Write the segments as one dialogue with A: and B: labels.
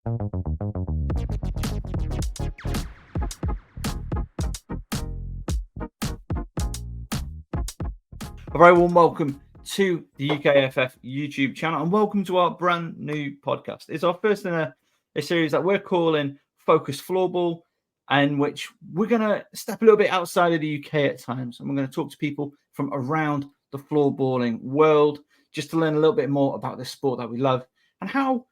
A: A very warm welcome to the UKFF YouTube channel and welcome to our brand new podcast. It's our first in a series that we're calling Focus Floorball, in which we're going to step a little bit outside of the UK at times and we're going to talk to people from around the floorballing world just to learn a little bit more about this sport that we love and how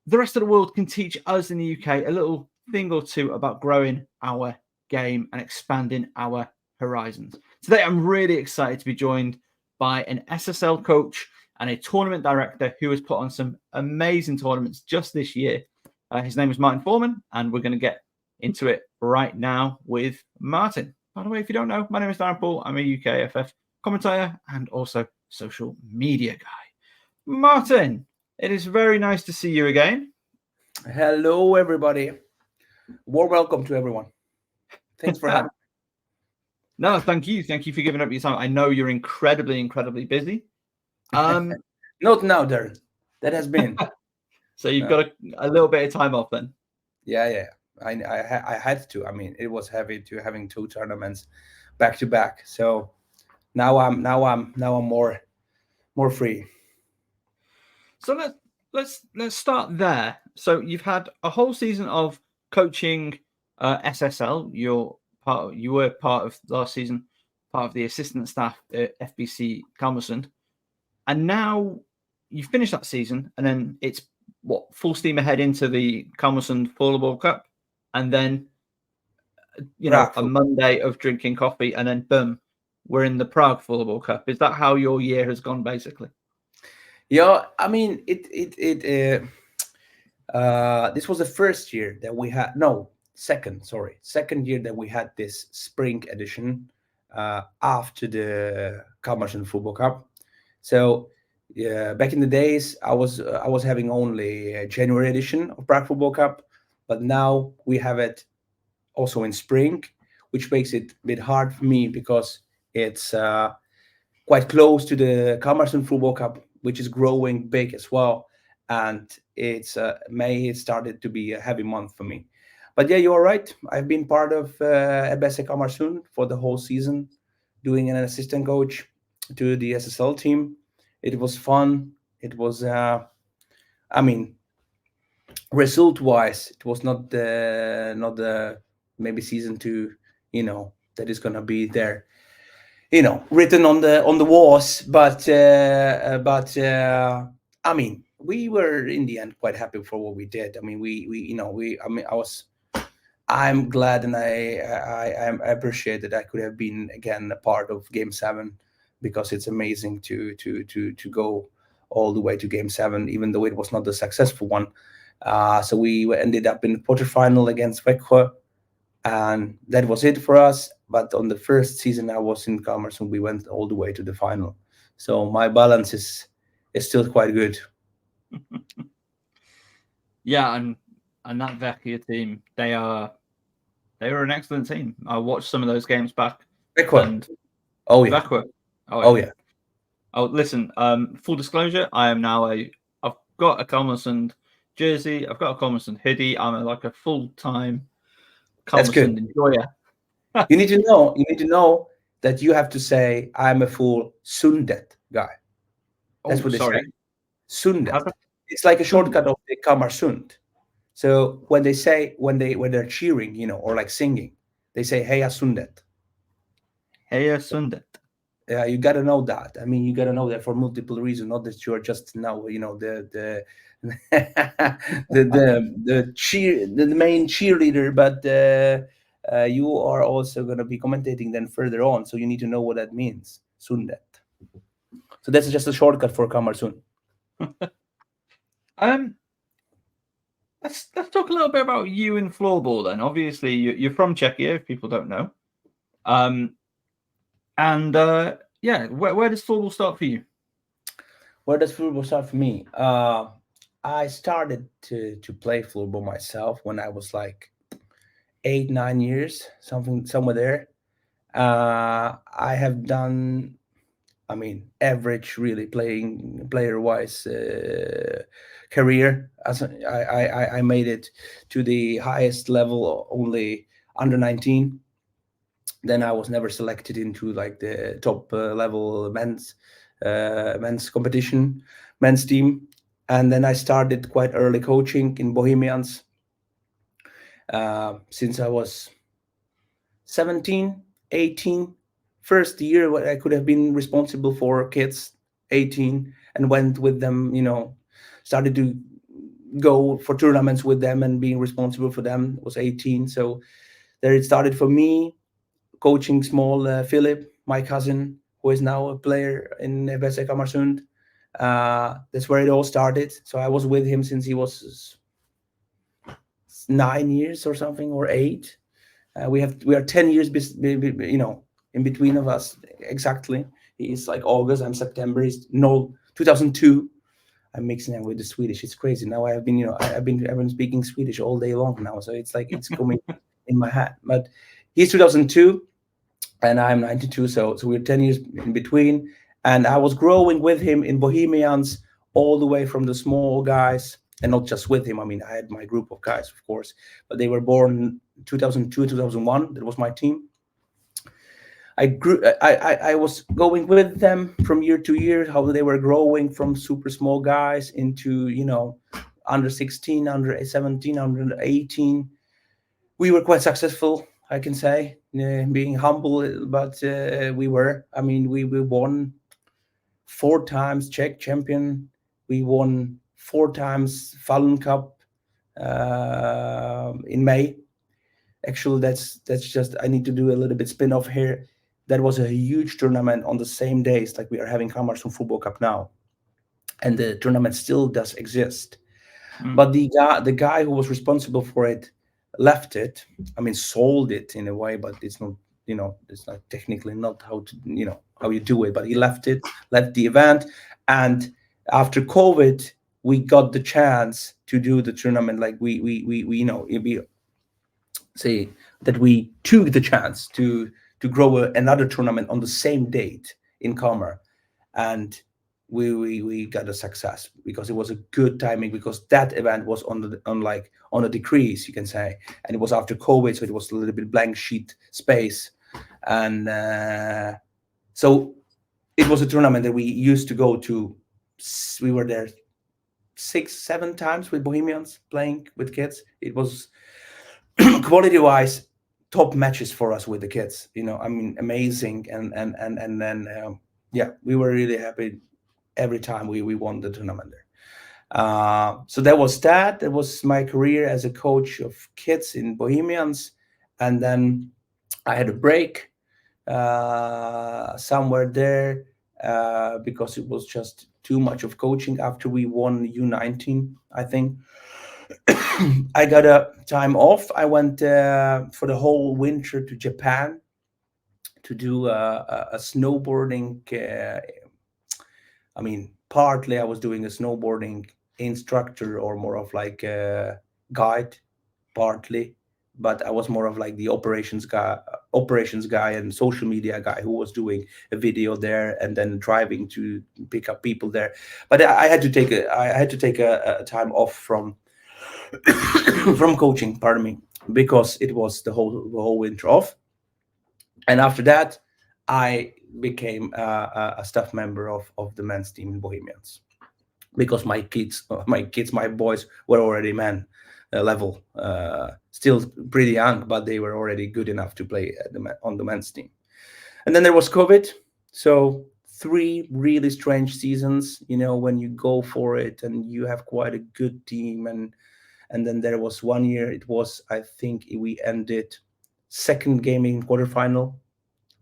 A: the rest of the world can teach us in the UK a little thing or two about growing our game and expanding our horizons. Today, I'm really excited to be joined by an SSL coach and a tournament director who has put on some amazing tournaments just this year. His name is Martin Forman, and we're going to get into it right now with Martin. By the way, if you don't know, my name is Darren Paul. I'm a UKFF commentator and also social media guy. Martin, it is very nice to see you again.
B: Hello, everybody. Warm welcome to everyone. Thanks for having me.
A: No, thank you. Thank you for giving up your time. I know you're incredibly busy.
B: Not now, Darren. That has been.
A: So you've got a little bit of time off then.
B: Yeah. I had to. I mean, it was heavy to having 2 tournaments back to back. So now I'm more free.
A: So let's start there. So you've had a whole season of coaching SSL. You were part of last season, part of the assistant staff at FBC Kalmarsund, and now you finished that season, and then it's full steam ahead into the Kalmarsund Floorball Cup, and then a Monday of drinking coffee, and then boom, we're in the Prague Floorball Cup. Is that how your year has gone, basically?
B: Yeah, I mean, this was the first year that we had second year that we had this spring edition after the Kalmarsund Floorball Cup. So back in the days, I was having only a January edition of Prague Floorball Cup, but now we have it also in spring, which makes it a bit hard for me because it's quite close to the Kalmarsund Floorball Cup, which is growing big as well. And it's May. It started to be a heavy month for me. But yeah, you're right. I've been part of FBC Kalmarsund for the whole season, doing an assistant coach to the SSL team. It was fun. It was, result-wise, it was not the maybe season 2, that is gonna be there, written on the walls. But I mean, we were in the end quite happy for what we did. I mean, I'm glad and I appreciate that I could have been again a part of Game 7 because it's amazing to go all the way to Game 7, even though it was not a successful one. So we ended up in the quarterfinal against Växjö, and that was it for us. But on the first season I was in Kalmarsund, we went all the way to the final. So my balance is still quite good.
A: Yeah, and that Växjö team, they were an excellent team. I watched some of those games back.
B: Växjö. Oh yeah.
A: Växjö.
B: Oh yeah.
A: Oh, listen. Full disclosure, I've got a Kalmarsund jersey. I've got a Kalmarsund hoodie. I'm like a full-time Kalmarsund enjoyer.
B: You need to know that you have to say I'm a full Sundet guy. That's what they say. Sundet. It's like a shortcut of the Kalmarsund. So when they're cheering, or like singing, they say Heja Sundet.
A: Heja Sundet.
B: Yeah, you got to know that. I mean, you got to know that for multiple reasons, not that you're just now, the the main cheerleader, but you are also going to be commentating then further on. So you need to know what that means, Sundet. So that's just a shortcut for Kalmarsund.
A: Let's talk a little bit about you in floorball then. Obviously, you're from Czechia, if people don't know. Where does floorball start for you?
B: Where does floorball start for me? I started to play floorball myself when I was like 8-9 years, somewhere there. I have done I mean, average, really player-wise career. I made it to the highest level only under 19. Then I was never selected into like the top level men's competition, men's team. And then I started quite early coaching in Bohemians since I was 17, 18. First year where I could have been responsible for kids, 18, and went with them, started to go for tournaments with them and being responsible for them, was 18. So there it started for me, coaching small Philip, my cousin, who is now a player in FSA Kalmarsund. That's where it all started. So I was with him since he was 9 years or something, or 8. We are 10 years, in between of us exactly. He's like August, I'm September. He's no 2002. I'm mixing it with the Swedish. It's crazy. Now I have been, I've been speaking Swedish all day long now, so it's like it's coming in my head. But he's 2002, and I'm 92, so we're 10 years in between. And I was growing with him in Bohemians, all the way from the small guys, and not just with him. I mean, I had my group of guys, of course, but they were born 2002, 2001. That was my team. I was going with them from year to year, how they were growing from super small guys into, under 16, under 17, under 18. We were quite successful, I can say, being humble, but we were. I mean, we won 4 times Czech champion. We won 4 times Falun Cup in May. Actually, that's just, I need to do a little bit spin off here. That was a huge tournament on the same days like we are having Kalmarsund Floorball Cup now, and the tournament still does exist. But the guy who was responsible for it left it. I mean, sold it in a way, but it's not, it's not technically not how to, how you do it. But he left the event, and after COVID, we got the chance to do the tournament. Like we say that we took the chance to grow another tournament on the same date in Kalmar, and we got a success because it was a good timing, because that event was on a decrease, you can say, and it was after COVID, so it was a little bit blank sheet space, and so it was a tournament that we used to go to. We were there 6-7 times with Bohemians playing with kids. It was quality wise top matches for us with the kids, I mean, amazing. And then we were really happy every time we won the tournament there. So that was my career as a coach of kids in Bohemians. And then I had a break somewhere there because it was just too much of coaching after we won U19, I think. I got a time off. I went for the whole winter to Japan to do a snowboarding. I mean, partly I was doing a snowboarding instructor, or more of like a guide, partly, but I was more of like the operations guy and social media guy who was doing a video there and then driving to pick up people there. But I had to take a time off from from coaching, pardon me, because it was the whole winter off. And after that, I became a staff member of the men's team in Bohemians, because my boys were already men level, still pretty young, but they were already good enough to play on the men's team. And then there was COVID, so 3 really strange seasons, when you go for it and you have quite a good team, and then there was 1 year, it was, I think we ended second game in quarterfinal,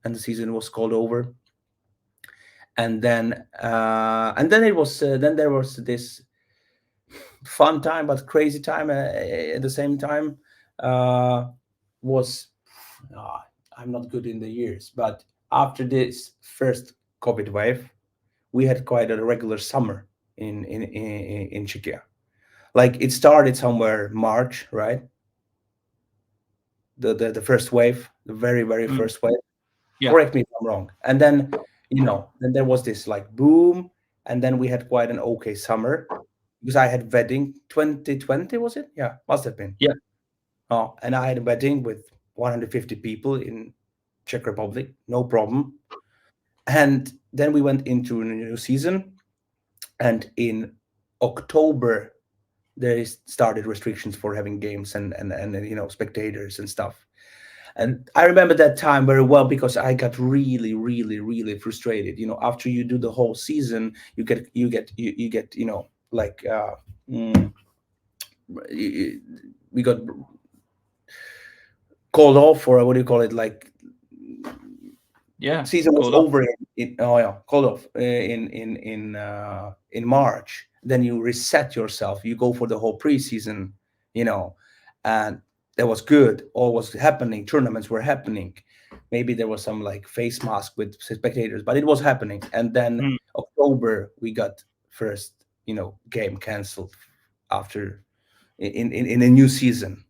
B: and the season was called over. And then it was then there was this fun time but crazy time at the same time. Was I'm not good in the years, but after this first COVID wave, we had quite a regular summer in Czechia. Like, it started somewhere March, right? The first wave, the very first wave.
A: Yeah.
B: Correct me if I'm wrong. And then Then there was this like boom, and then we had quite an okay summer because I had wedding 2020, was it? Yeah, must have been.
A: Yeah.
B: Oh, and I had a wedding with 150 people in Czech Republic, no problem. And then we went into a new season, and in October there started restrictions for having games and spectators and stuff. And I remember that time very well because I got really, really, really frustrated. After you do the whole season, you get like mm, we got called off, or what do you call it? Like
A: Yeah.
B: season was
A: Called off.
B: over called off in March. Then you reset yourself. You go for the whole preseason, and that was good. All was happening. Tournaments were happening. Maybe there was some like face mask with spectators, but it was happening. And then
A: Mm.
B: October we got first, game canceled after in a new season.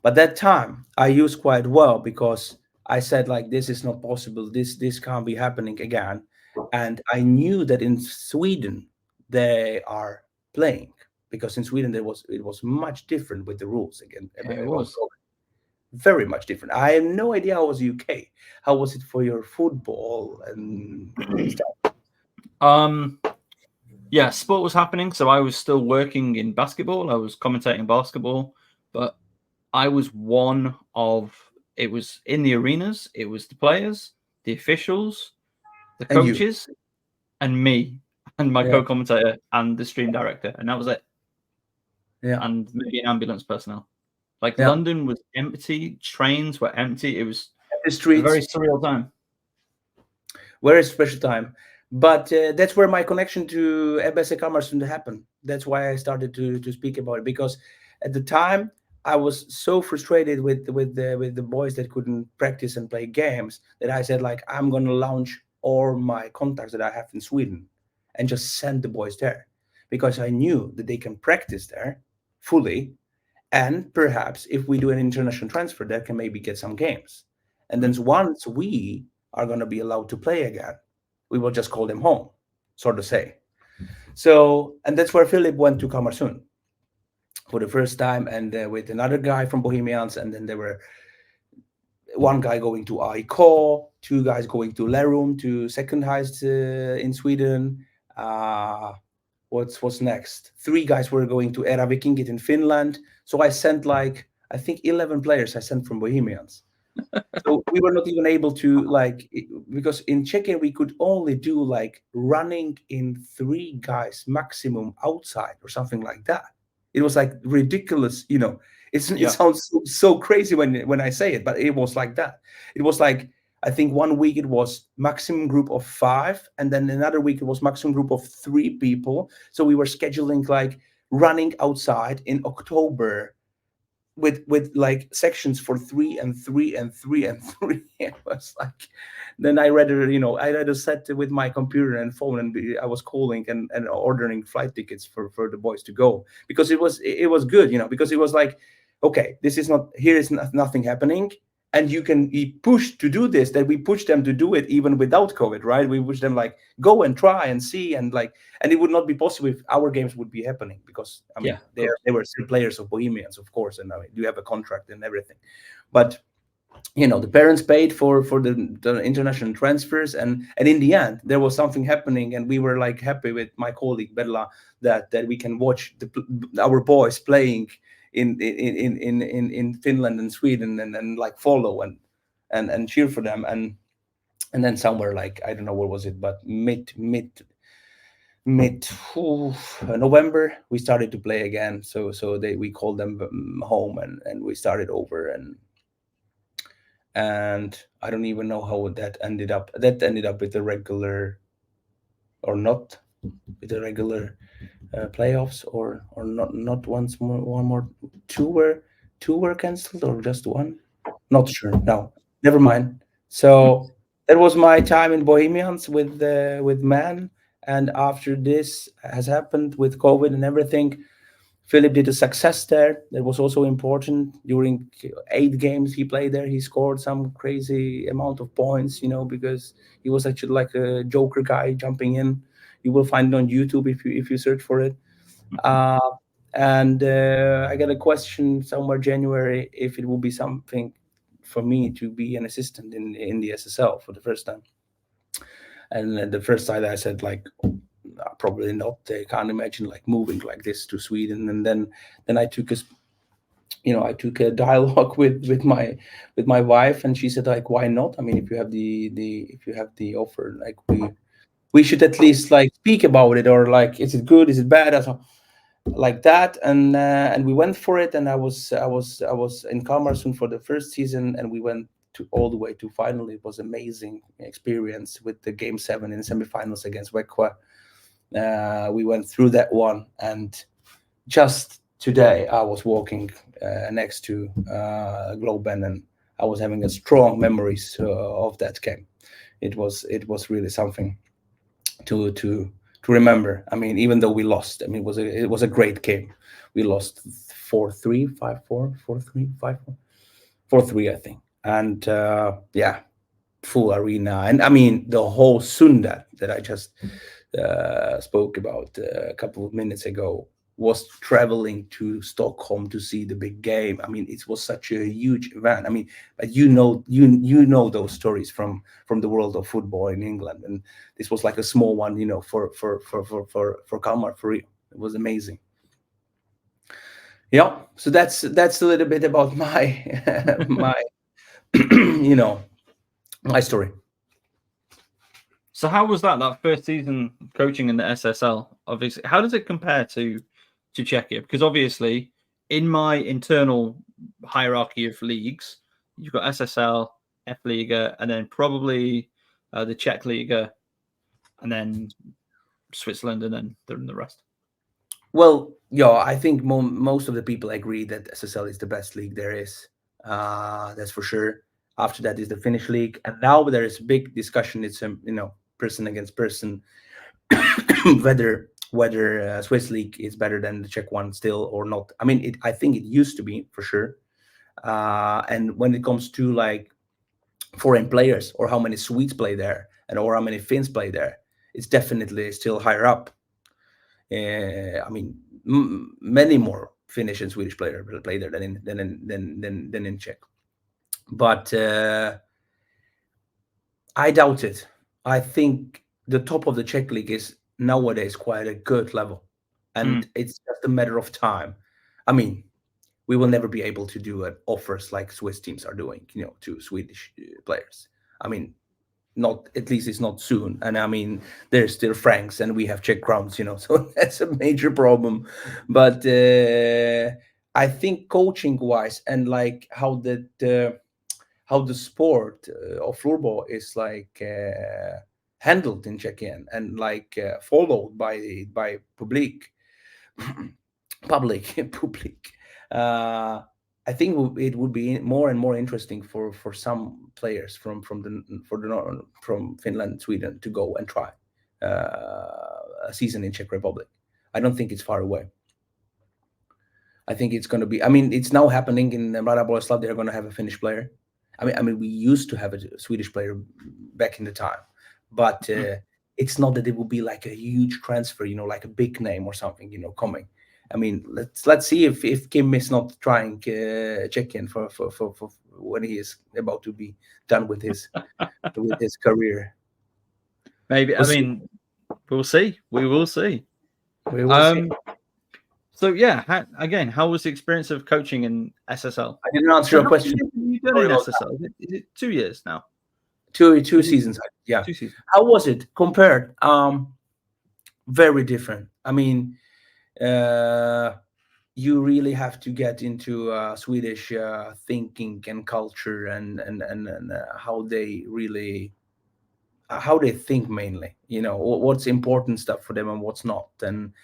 B: But that time I used quite well because I said like this is not possible. This can't be happening again. And I knew that in Sweden they are playing because in Sweden it was much different with the rules again
A: Yeah, it
B: about
A: was.
B: COVID. Very much different. I have no idea how was UK. How was it for your football and stuff?
A: um, yeah, sport was happening. So I was still working in basketball. I was commentating basketball, but I was one of. It was in the arenas. It was the players, the officials, the
B: And you?
A: coaches, and me, and my
B: Yeah,
A: co-commentator, and the stream director, and that was it.
B: yeah,
A: And maybe an ambulance personnel. Like
B: yeah.
A: London was empty, trains were empty. It was
B: The
A: a very
B: streets.
A: surreal time.
B: Very special time. But that's where my connection to EBS Kalmarsund happened. That's why I started to speak about it, because at the time I was so frustrated with the boys that couldn't practice and play games that I said like I'm gonna launch all my contacts that I have in Sweden and just send the boys there, because I knew that they can practice there fully, and perhaps if we do an international transfer, that can maybe get some games. And then once we are going to be allowed to play again, we will just call them home, sort of say. So, and that's where Philip went to Kalmarsund for the first time, and with another guy from Bohemians, and then there were one guy going to AIK, two guys going to Lerum, to second highest in Sweden. What's next? Three guys were going to Era Vikingit in Finland. So I sent like I think 11 players I sent from Bohemians. So we were not even able to because in Czechia we could only do like running in three guys maximum outside or something like that. It was like ridiculous, It
A: Yeah.
B: sounds so crazy when I say it, but it was like that. It was like I think 1 week it was maximum group of 5, and then another week it was maximum group of 3 people. So we were scheduling like running outside in October with like sections for 3 and 3 and 3 and 3. It was like, then I rather sat with my computer and phone, and I was calling and ordering flight tickets for the boys to go, because it was good, because it was like, okay, this is not, here is nothing happening, and you can be pushed to do this, that we push them to do it even without COVID, right? We push them like, go and try and see, and it would not be possible if our games would be happening, because I mean
A: Yeah.
B: they were still players of Bohemians, of course, and I mean you have a contract and everything. But the parents paid for the international transfers, and in the end there was something happening, and we were like happy with my colleague Bella that we can watch our boys playing in Finland and Sweden, and like follow and cheer for them, and then somewhere like, I don't know what was it, but mid November we started to play again. So we called them home, and we started over, and I don't even know how that ended up. That ended up with the regular, or not with the regular playoffs, or not once more, one more. Two were cancelled, or just one, not sure. No, never mind. So that was my time in Bohemians with Man. And after this has happened with COVID and everything, Philip did a success there. That was also important. During 8 games he played there, he scored some crazy amount of points, because he was actually like a joker guy jumping in. You will find it on YouTube if you search for it. Uh, and I got a question somewhere January if it will be something for me to be an assistant in the SSL for the first time. And the first side I said like, probably not. I can't imagine like moving like this to Sweden. And then I took a dialogue with my wife, and she said like, why not? I mean, if you have the offer, like we should at least like speak about it, or like, is it good? Is it bad? Like that, and we went for it. And I was in Kalmarsund for the first season, and we went to all the way to final. It was amazing experience with the game 7 in semifinals against Växjö. We went through that one, and just today I was walking next to Globen, and I was having a strong memories of that game. It was really something to remember. I mean, even though we lost, I mean, it was a great game. We lost 4-3, 5-4, 4-3, 5-4, 4-3, I think. And yeah, full arena. And I mean, the whole Sunda that I just spoke about a couple of minutes ago was traveling to Stockholm to see the big game. I mean, it was such a huge event. I mean, but you know those stories from the world of football in England, and this was like a small one, for Kalmar, for real. It was amazing. Yeah, so that's a little bit about my my my story.
A: So how was that first season coaching in the SSL? Obviously, how does it compare to Czechia? Because obviously, in my internal hierarchy of leagues, you've got SSL, F Liga, and then probably the Czech Liga, and then Switzerland, and then the rest.
B: Well, yeah, I think most of the people agree that SSL is the best league there is. That's for sure. After that is the Finnish league, and now there is a big discussion. It's person against person, whether Swiss league is better than the Czech one still or not. I mean, I think it used to be for sure. And when it comes to like foreign players, or how many Swedes play there, or how many Finns play there, it's definitely still higher up. I mean, many more Finnish and Swedish players play there than in Czech. But I doubt it. I think the top of the Czech league is nowadays quite a good level, and it's just a matter of time. I mean, we will never be able to do offers like Swiss teams are doing, to Swedish players. I mean, not, at least it's not soon. And I mean, there's still francs and we have Czech crowns, so that's a major problem. But I think coaching wise, and like how the sport of floorball is like handled in Czechia, and like followed by public. I think it would be more and more interesting for some players from Finland, Sweden, to go and try a season in Czech Republic. I don't think it's far away. I think it's going to be. I mean, it's now happening in Mladá Boleslav. They're going to have a Finnish player. I mean, we used to have a Swedish player back in the time, but it's not that it will be like a huge transfer, like a big name or something, coming. I mean, let's see if Kim is not trying Czechian for when he is about to be done with his career.
A: Maybe. I mean, we'll see. We will see.
B: We will see.
A: So yeah, how was the experience of coaching in SSL?
B: I didn't answer your question.
A: You've done in SSL. Is it 2 years now?
B: Two seasons. Yeah.
A: 2 seasons.
B: How was it compared? Very different. I mean, you really have to get into Swedish thinking and culture, and how they think mainly. What's important stuff for them and what's not, and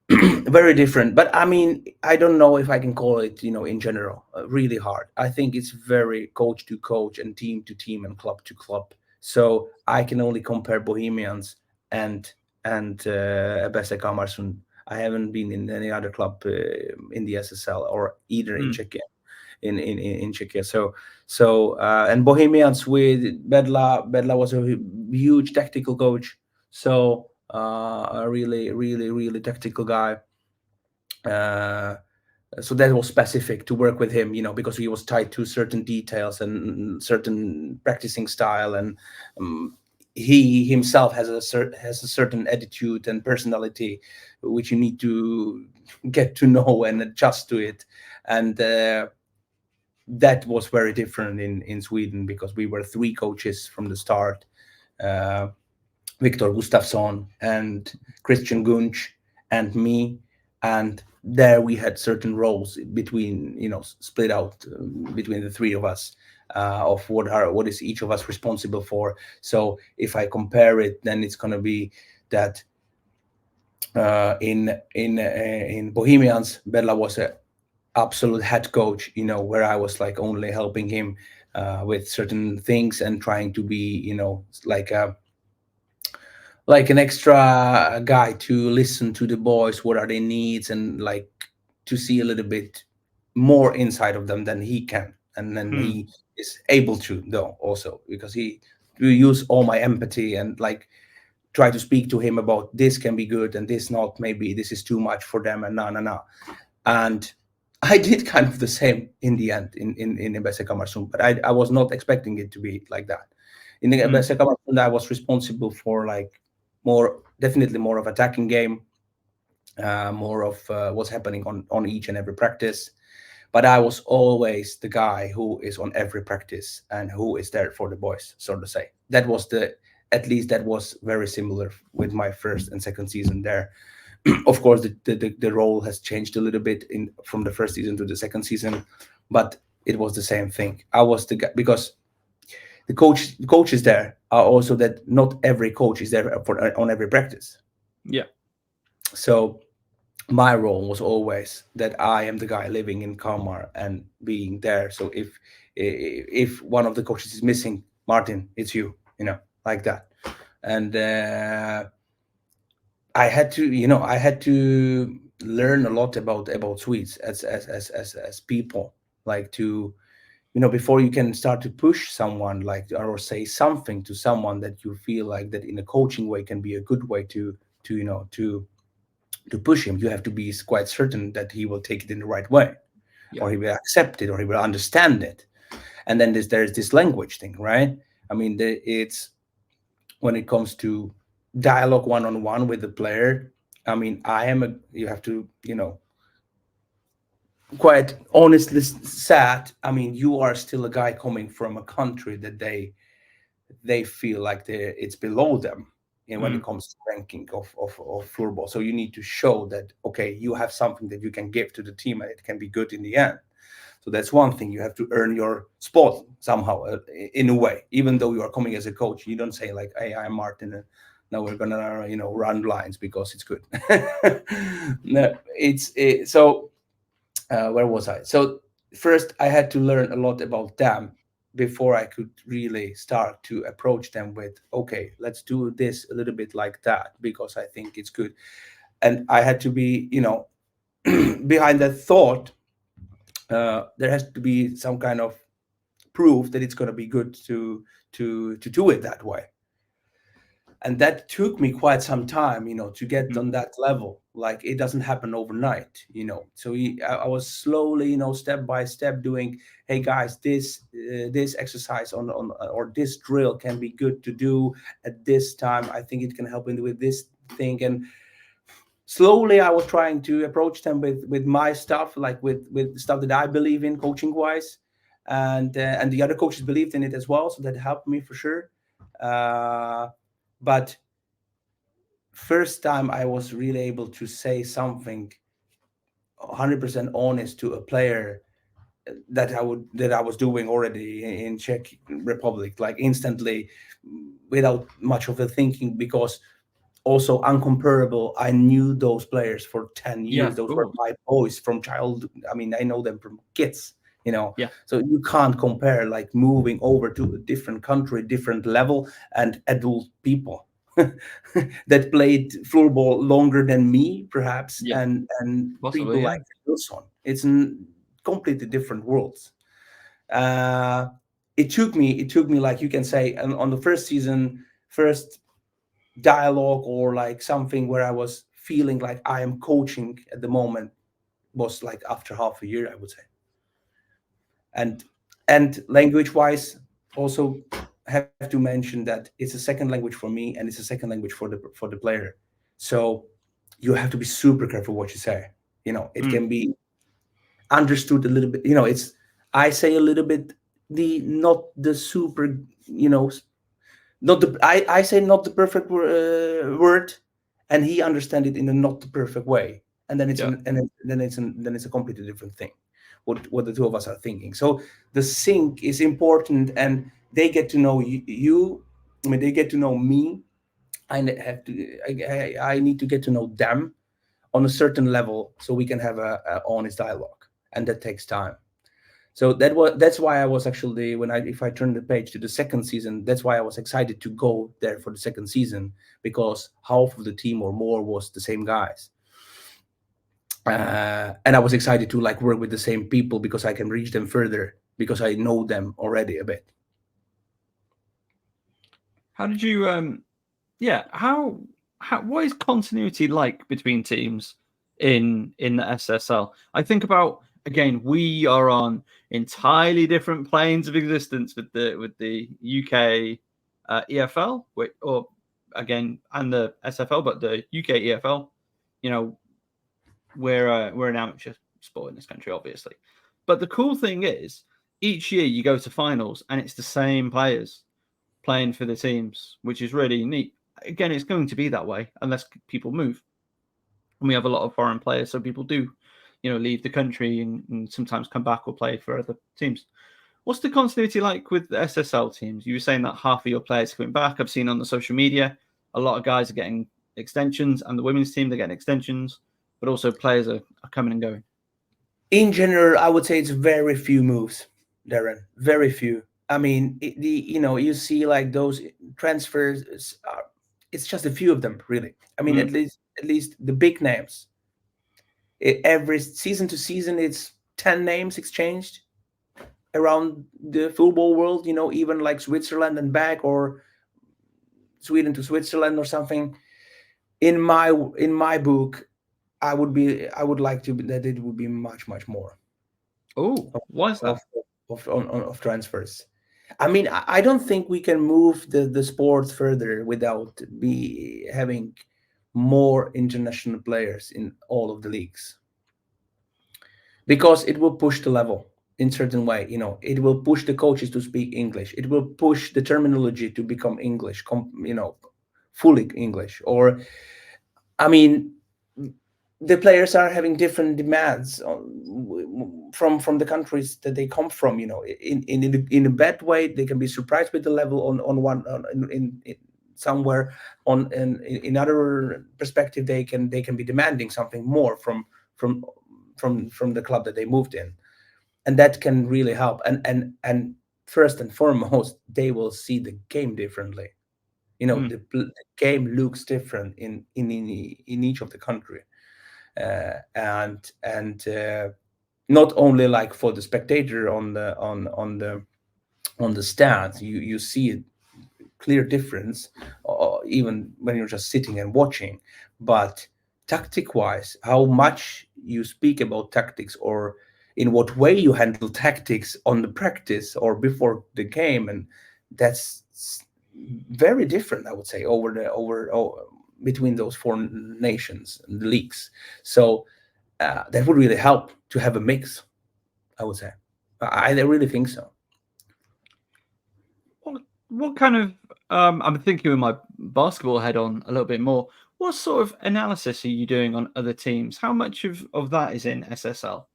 B: very different. But I mean, I don't know if I can call it, in general, really hard. I think it's very coach to coach and team to team and club to club. So I can only compare Bohemians and Bästa Kalmarsund. I haven't been in any other club in the SSL or either in Czechia. In Czechia. And Bohemians with Bedla was a huge tactical coach. So a really tactical guy. So that was specific to work with him, because he was tied to certain details and certain practicing style, and he himself has a certain attitude and personality which you need to get to know and adjust to it. And that was very different in Sweden, because we were three coaches from the start: Viktor Gustafsson and Christian Gunch and me. And there we had certain roles between, split out between the three of us, of what is each of us responsible for. So if I compare it, then it's going to be that in Bohemians, Bella was a absolute head coach, where I was like only helping him with certain things and trying to be, like an extra guy to listen to the boys, what are their needs, and like to see a little bit more inside of them than he can. And then he is able to, though, also because he will use all my empathy and like try to speak to him about this can be good and this not, maybe this is too much for them, and no. And I did kind of the same in the end in SSL Kalmarsund, but I was not expecting it to be like that. In the SSL Kalmarsund, I was responsible for like definitely more of attacking game, more of what's happening on each and every practice. But I was always the guy who is on every practice and who is there for the boys, so to say. At least that was very similar with my first and second season there. Of course, the role has changed a little bit from the first season to the second season, but it was the same thing. I was the guy, because the coaches there are also that not every coach is there on every practice.
A: Yeah.
B: So my role was always that I am the guy living in Kalmar and being there. So if one of the coaches is missing, Martin, it's you, like that. And I had to learn a lot about Swedes as people, like to, before you can start to push someone, like, or say something to someone that you feel like that in a coaching way can be a good way to push him, you have to be quite certain that he will take it in the right way, or he will accept it, or he will understand it. And then there's this language thing, right? I mean, it's when it comes to dialogue one-on-one with the player. I mean, you have to, quite honestly sad. I mean, you are still a guy coming from a country that they feel like it's below them, when it comes to ranking of floorball. So you need to show that, okay, you have something that you can give to the team and it can be good in the end. So that's one thing. You have to earn your spot somehow, in a way. Even though you are coming as a coach, you don't say like, hey, I'm Martin, and now we're gonna run lines because it's good. No, so where was I? So first I had to learn a lot about them before I could really start to approach them with, okay, let's do this a little bit like that, because I think it's good. And I had to be, behind that thought, there has to be some kind of proof that it's going to be good to do it that way. And that took me quite some time, to get on that level. Like, it doesn't happen overnight, So I was slowly, step by step doing, hey guys, this exercise or this drill can be good to do at this time. I think it can help with this thing. And slowly I was trying to approach them with my stuff, like with stuff that I believe in coaching wise, and the other coaches believed in it as well, so that helped me for sure. But first time I was really able to say something 100% honest to a player that I was doing already in Czech Republic, like instantly, without much of a thinking, because also uncomparable. I knew those players for 10 years. Those were my boys from childhood. I mean, I know them from kids, So you can't compare like moving over to a different country, different level, and adult people. that played floorball longer than me, perhaps,
A: Yeah,
B: and people
A: possibly. Yeah.
B: like Wilson. It's completely different worlds. Uh, it took me like you can say on the first season, first dialogue or like something where I was feeling like I am coaching at the moment was like after half a year, I would say. And language wise, also have to mention that it's a second language for me and it's a second language for the player. So you have to be super careful what you say. It
A: Mm.
B: can be understood a little bit. It's I say a little bit the not the super, you know not the I say not the perfect word, and he understand it in a not the perfect way, and then it's
A: Yeah.
B: then it's a completely different thing. What the two of us are thinking. So the sync is important, and they get to know you. I mean, they get to know me. Have to. I need to get to know them on a certain level, so we can have a honest dialogue, and that takes time. So that's why I was actually if I turn the page to the second season, that's why I was excited to go there for the second season, because half of the team or more was the same guys, and I was excited to like work with the same people because I can reach them further because I know them already a bit.
A: How did you? Yeah. How? What is continuity like between teams in the SSL? I think about again. We are on entirely different planes of existence with the UK EFL, or again, and the SFL, but the UK EFL. You know, we're an amateur sport in this country, obviously. But the cool thing is, each year you go to finals and it's the same players playing for the teams, which is really neat. Again, it's going to be that way unless people move, and we have a lot of foreign players, so people do, leave the country and sometimes come back or play for other teams. What's the continuity like with the SSL teams? You were saying that half of your players are coming back. I've seen on the social media a lot of guys are getting extensions, and the women's team they're getting extensions, but also players are coming and going.
B: In general, I would say it's very few moves, Darren. Very few. I mean, you see like those transfers. It's just a few of them, really. I mean,
A: Mm.
B: at least the big names. Every season to season, it's 10 names exchanged around the football world. Even like Switzerland and back, or Sweden to Switzerland or something. In my book, I would like to that it would be much much more
A: Oh, why is
B: of
A: that?
B: of transfers. I mean, I don't think we can move the sport further without be having more international players in all of the leagues, because it will push the level in certain way. It will push the coaches to speak English. It will push the terminology to become English, fully English. Or, I mean, the players are having different demands from the countries that they come from. In a bad way, they can be surprised with the level on one in somewhere. In other perspective, they can be demanding something more from from the club that they moved in, and that can really help. And first and foremost, they will see the game differently.
A: Mm.
B: The game looks different in each of the country, and not only like for the spectator on the stands. You see a clear difference, even when you're just sitting and watching. But tactic wise, how much you speak about tactics, or in what way you handle tactics on the practice or before the game, and that's very different, I would say, between those four nations and the leagues. So that would really help to have a mix, I would say. I really think so.
A: What kind of I'm thinking with my basketball head on a little bit more. What sort of analysis are you doing on other teams? How much of that is in SSL?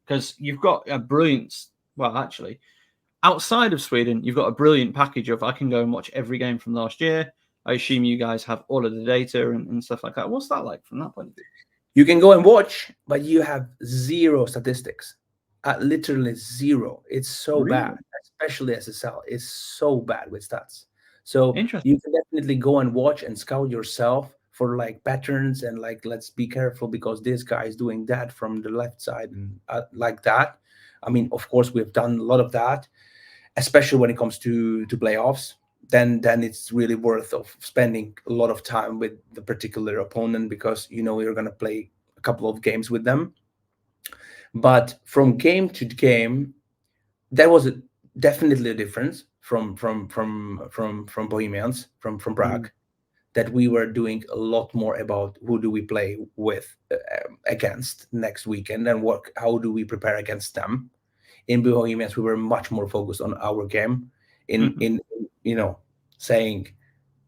A: Because you've got a brilliant, well, actually, outside of Sweden, you've got a brilliant package of I can go and watch every game from last year. I assume you guys have all of the data and stuff like that. What's that like from that point of view?
B: You can go and watch, but you have zero statistics. Literally zero. It's so bad,
A: Really?
B: especially SSL. It's so bad with stats. So
A: Interesting.
B: you can definitely go and watch and scout yourself for like patterns and like, let's be careful because this guy is doing that from the left side and like that. I mean, of course, we've done a lot of that, especially when it comes to playoffs. Then it's really worth of spending a lot of time with the particular opponent because you know you're going to play a couple of games with them. But from game to game, there was definitely a difference from Bohemians from Prague, that we were doing a lot more about who do we play with against next weekend and how do we prepare against them. In Bohemians, we were much more focused on our game. In you know, saying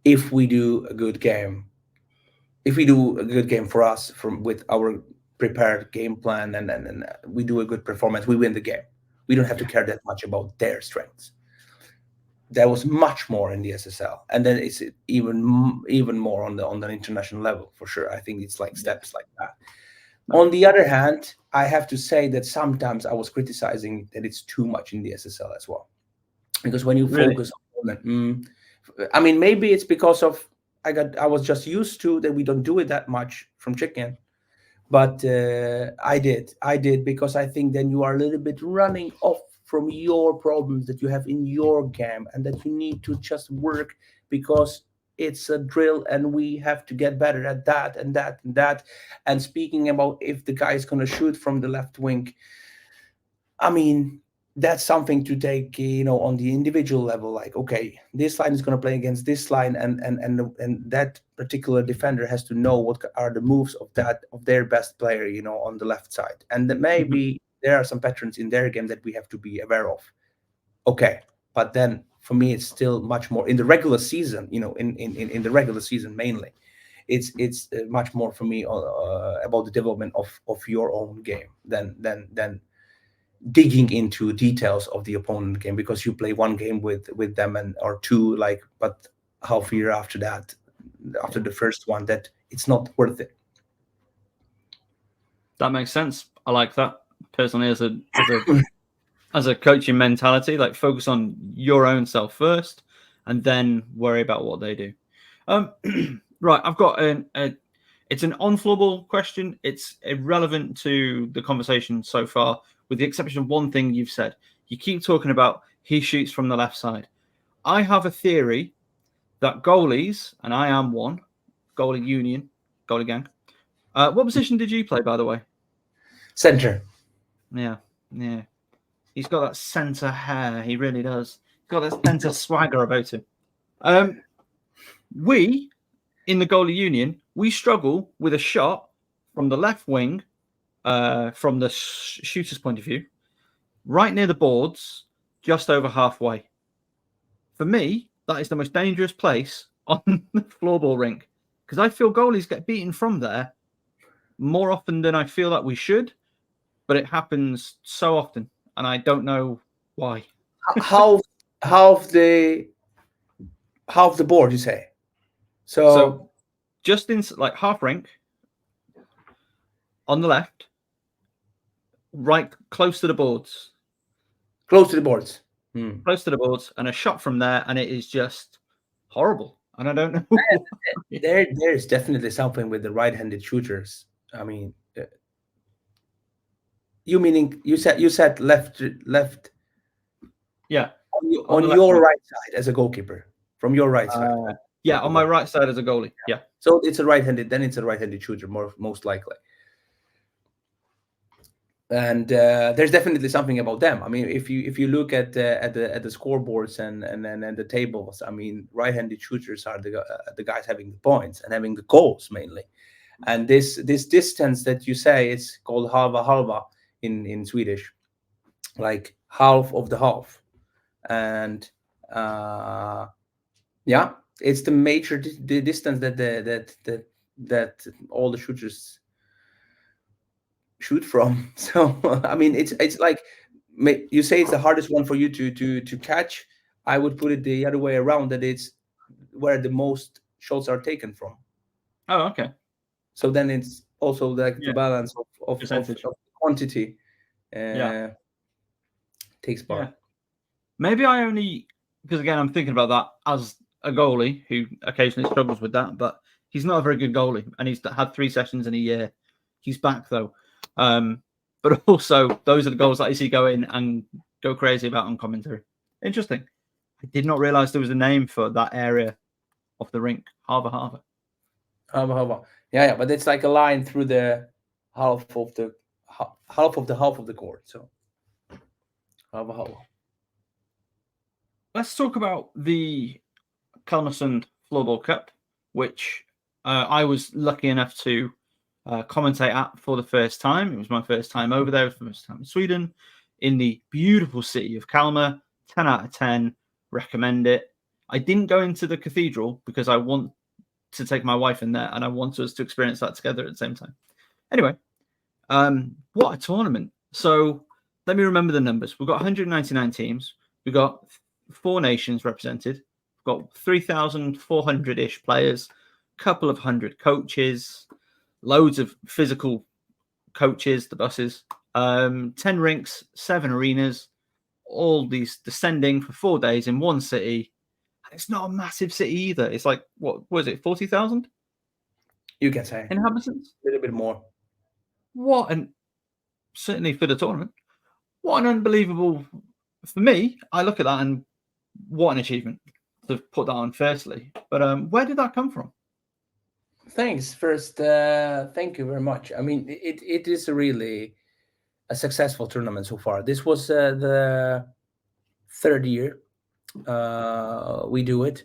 B: if we do a good game, for us from with our prepared game plan and we do a good performance, we win the game. We don't have to care that much about their strengths. There was much more in the SSL, and then it's even more on the international level for sure. I think it's like steps like that. On the other hand, I have to say that sometimes I was criticizing that it's too much in the SSL as well, because when you focus on, I mean, maybe it's because of I was just used to that we don't do it that much from chicken, but I did because I think then you are a little bit running off from your problems that you have in your game and that you need to just work because it's a drill and we have to get better at that and that and that. And speaking about if the guy is going to shoot from the left wing, I mean, that's something to take, on the individual level. Like, okay, this line is going to play against this line, and that particular defender has to know what are the moves of their best player, on the left side, and that maybe there are some patterns in their game that we have to be aware of. Okay, but then for me, it's still much more in the regular season. In the regular season mainly, it's much more for me about the development of your own game than digging into details of the opponent game, because you play one game with them or two, like, but half a year after that, after the first one, that it's not worth it.
A: That makes sense. I like that personally as a coaching mentality. Like, focus on your own self first, and then worry about what they do. Right, I've got it's an on-floorball question. It's irrelevant to the conversation so far, with the exception of one thing you've said. You keep talking about he shoots from the left side. I have a theory that goalies, and I am one, goalie union, goalie gang. What position did you play, by the way?
B: Center.
A: Yeah. He's got that centre hair. He really does. He's got that centre swagger about him. We, in the goalie union, we struggle with a shot from the left wing, from the shooter's point of view, right near the boards, just over halfway. For me, that is the most dangerous place on the floorball rink, because I feel goalies get beaten from there more often than I feel that we should, but it happens so often, and I don't know why.
B: Half the board, you say?
A: So just in like half rink on the left, right close to the boards.
B: Close to the boards.
A: Close to the boards, and a shot from there, and it is just horrible. And I don't know.
B: There's definitely something with the right-handed shooters. I mean, you meaning you said left?
A: Yeah,
B: on your right side as a goalkeeper, from your right side.
A: Yeah, on my right side as a goalie. Yeah.
B: So it's a right-handed. Then it's a right-handed shooter, most likely. And there's definitely something about them. I mean, if you look at the scoreboards and the tables, I mean, right-handed shooters are the guys having the points and having the goals mainly. And this distance that you say, it's called halva in Swedish, like half of the half. And yeah, it's the major the distance that all the shooters shoot from. So I mean, it's like, you say it's the hardest one for you to catch. I would put it the other way around, that it's where the most shots are taken from.
A: Oh, okay.
B: So then it's also like the balance of quantity takes part.
A: Yeah. Maybe I only, because again, I'm thinking about that as a goalie who occasionally struggles with that, but he's not a very good goalie, and he's had 3 sessions in a year. He's back though. But also, those are the goals that I see go in and go crazy about on commentary. Interesting. I did not realize there was a name for that area of the rink, Harbour.
B: Yeah, but it's like a line through the half of the court. So Harbour.
A: Let's talk about the Kalmarsund Floorball Cup, which I was lucky enough to commentate at for the first time. It was my first time over there. It was the first time in Sweden, in the beautiful city of Kalmar. 10 out of 10. Recommend it. I didn't go into the cathedral because I want to take my wife in there and I want us to experience that together at the same time. Anyway, what a tournament. So let me remember the numbers. We've got 199 teams. We've got 4 nations represented. We've got 3,400-ish players, couple of hundred coaches, loads of physical coaches, the buses, 10 rinks, 7 arenas, all these descending for 4 days in one city. It's not a massive city either. It's like, what was it, 40,000?
B: You can say.
A: Inhabitants?
B: A little bit more.
A: What an, certainly for the tournament, what an unbelievable, for me, I look at that and what an achievement to put that on firstly. But where did that come from?
B: Thanks. First, thank you very much. I mean, it is really a successful tournament so far. This was the 3rd year we do it,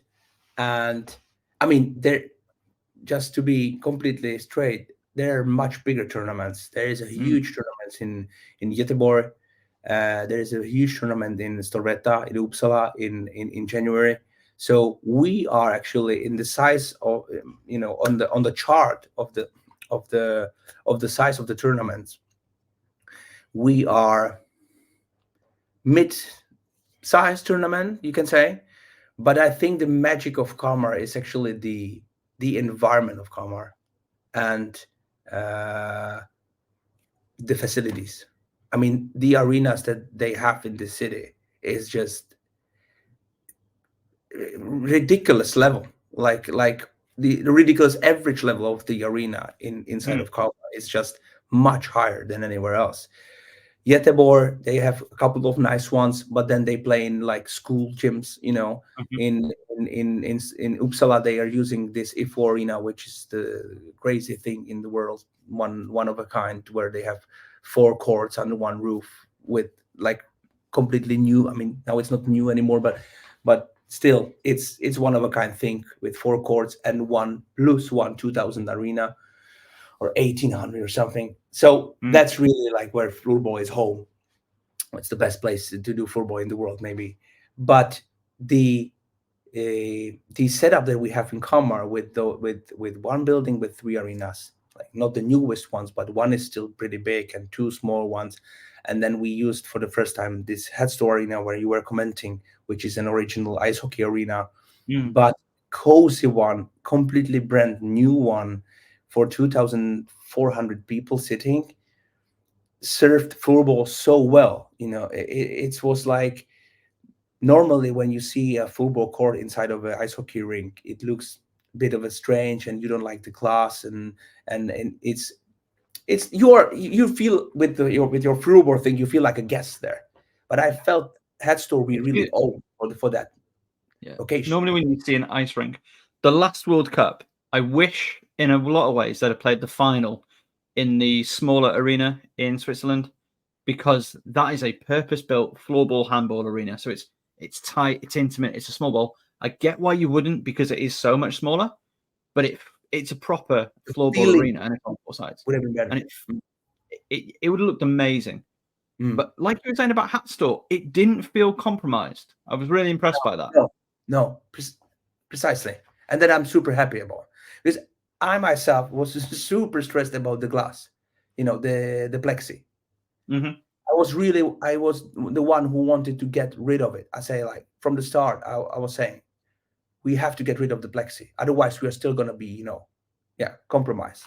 B: and I mean, there, just to be completely straight, there are much bigger tournaments. There is a huge tournament in Göteborg. There is a huge tournament in Storvreta, in Uppsala in January. So we are actually in the size of, on the chart of the size of the tournaments. We are mid-size tournament, you can say, but I think the magic of Kalmar is actually the environment of Kalmar and the facilities. I mean, the arenas that they have in the city is just ridiculous level, like the ridiculous average level of the arena inside of Kalmar is just much higher than anywhere else. Göteborg, they have a couple of nice ones, but then they play in like school gyms, in Uppsala they are using this IFO arena, which is the crazy thing in the world, one of a kind, where they have 4 courts under one roof with like completely new, I mean, now it's not new anymore, but still it's one of a kind thing with 4 courts and 1 plus 1 2000 arena or 1800 or something. So that's really like where floorball is home. It's the best place to do floorball in the world, maybe. But the setup that we have in Kalmar with one building with 3 arenas, like not the newest ones, but one is still pretty big and 2 small ones. And then we used for the first time this Headstore arena where you were commenting, which is an original ice hockey arena, but cozy one, completely brand new one for 2,400 people sitting, served floorball so well. It was like, normally when you see a football court inside of an ice hockey rink, it looks a bit of a strange and you don't like the glass and it's you feel with your floorball thing, you feel like a guest there. But I felt Headstore we really own for that occasion.
A: Normally when you see an ice rink, the last World Cup, I wish in a lot of ways that I played the final in the smaller arena in Switzerland, because that is a purpose-built floorball handball arena. So it's tight, it's intimate, it's a small ball. I get why you wouldn't, because it is so much smaller, but it's a proper floorball arena and it's on 4 sides.
B: Would have been better.
A: And it would have looked amazing. But like you were saying about Headstore, it didn't feel compromised. I was really impressed by that.
B: No, precisely. And that I'm super happy about, because I myself was super stressed about the glass, the plexi. I was the one who wanted to get rid of it. I say, like, from the start, I was saying, we have to get rid of the plexi. Otherwise, we are still going to be, compromised.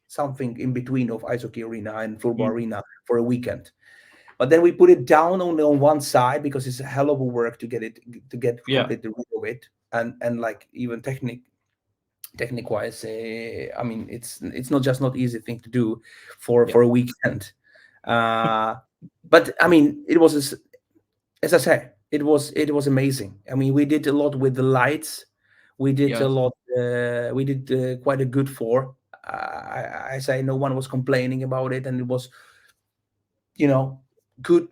B: Something in between of ice hockey arena and football arena for a weekend. But then we put it down only on one side because it's a hell of a work to get completely rid of it. and like even technique wise, I mean, it's not easy thing to do for
A: Yeah.
B: a weekend. But I mean, it was as I say, it was amazing. I mean, we did a lot with the lights. We did a
A: Yes.
B: lot. We did quite a good four. I say no one was complaining about it, and it was, good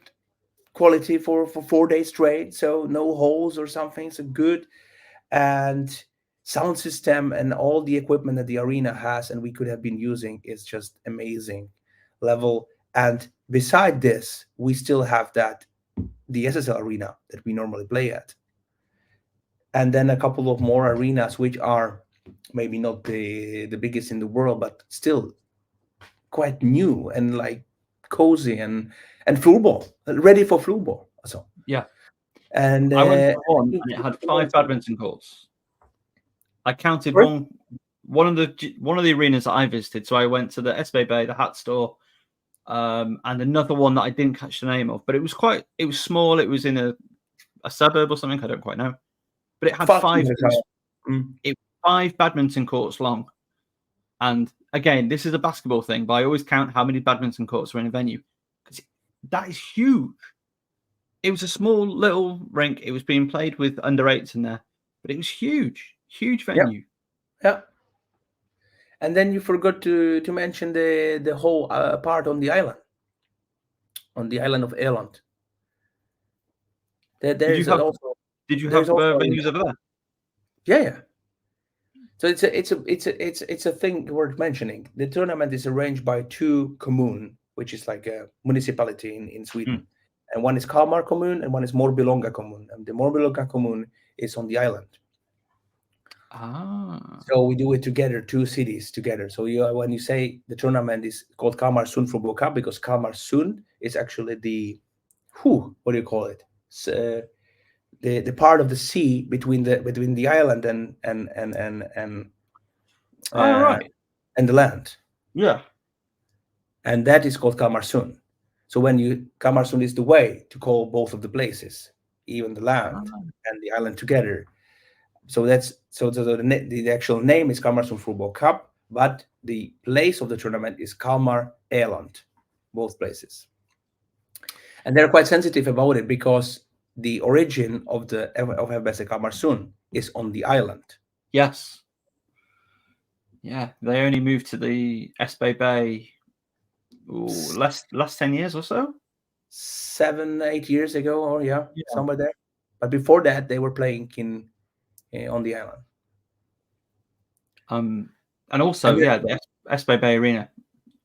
B: quality for 4 days straight. So no holes or something. So good, and sound system and all the equipment that the arena has and we could have been using is just amazing level. And beside this, we still have the SSL arena that we normally play at, and then a couple of more arenas which are maybe not the biggest in the world, but still quite new and like cozy and floorball, ready for floorball. So
A: Yeah.
B: and
A: I went to one and it had 5 badminton courts. I counted one of the arenas that I visited. So I went to the SBB, the hat store, and another one that I didn't catch the name of, but it was small. It was in a suburb or something. I don't quite know, but it had it was 5 badminton courts long. And again, this is a basketball thing, but I always count how many badminton courts are in a venue because that is huge. It was a small little rink. It was being played with under eights in there, but it was huge venue.
B: Yeah. And then you forgot to mention the whole part on the island of Ireland. There
A: Did you
B: is
A: have
B: also
A: venues over there?
B: yeah. So it's a thing worth mentioning. The tournament is arranged by two commune, which is like a municipality in Sweden, and one is Kalmar commune and one is Morbilonga commune, and the Morbilonga commune is on the island. So we do it together, two cities together. So when you say the tournament is called Kalmarsund Floorball Cup, because Kalmarsund is actually what do you call it? The part of the sea between the island
A: Right.
B: and the land.
A: Yeah.
B: And that is called Kalmarsund. So Kalmarsund is the way to call both of the places, even the land and the island together. So the actual name is Kalmarsund Floorball Cup, but the place of the tournament is Kalmar Island, both places. And they're quite sensitive about it because the origin of FBC Kalmarsund is on the island.
A: Yes. Yeah, they only moved to the SBB last 10 years or so.
B: 7-8 years ago, or somewhere there. But before that, they were playing on the island.
A: And also, the SBB Arena.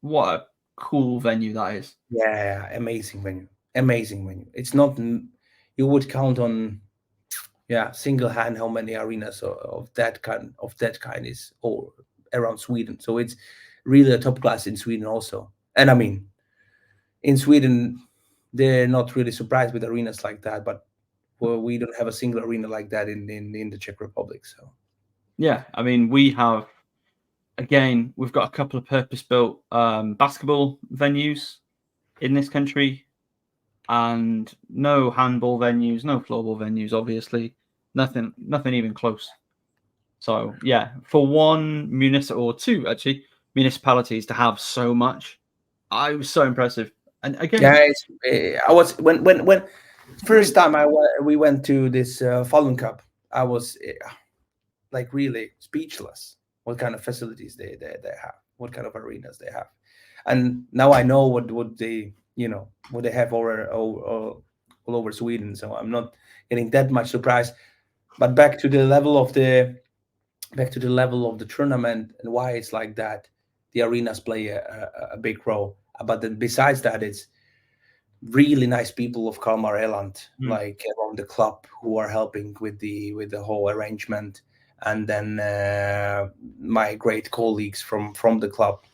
A: What a cool venue that is.
B: Yeah, amazing venue. It's not, you would count on, single hand how many arenas of that kind is all around Sweden. So it's really a top class in Sweden also. And I mean, in Sweden, they're not really surprised with arenas like that, but we don't have a single arena like that in the Czech Republic. So
A: yeah, I mean, we've got a couple of purpose-built basketball venues in this country, and no handball venues, no floorball venues, obviously, nothing even close. So yeah, for one municipalities to have so much, I was so impressive. And again,
B: I was when first time we went to this Falun Cup, I was like really speechless. What kind of facilities they have, what kind of arenas they have, and now I know what they what they have all over Sweden. So I'm not getting that much surprised. But back to the level of the tournament and why it's like that. The arenas play a big role, but then besides that, it's really nice people of Kalmar Island, like around the club, who are helping with the whole arrangement, and then my great colleagues from the club,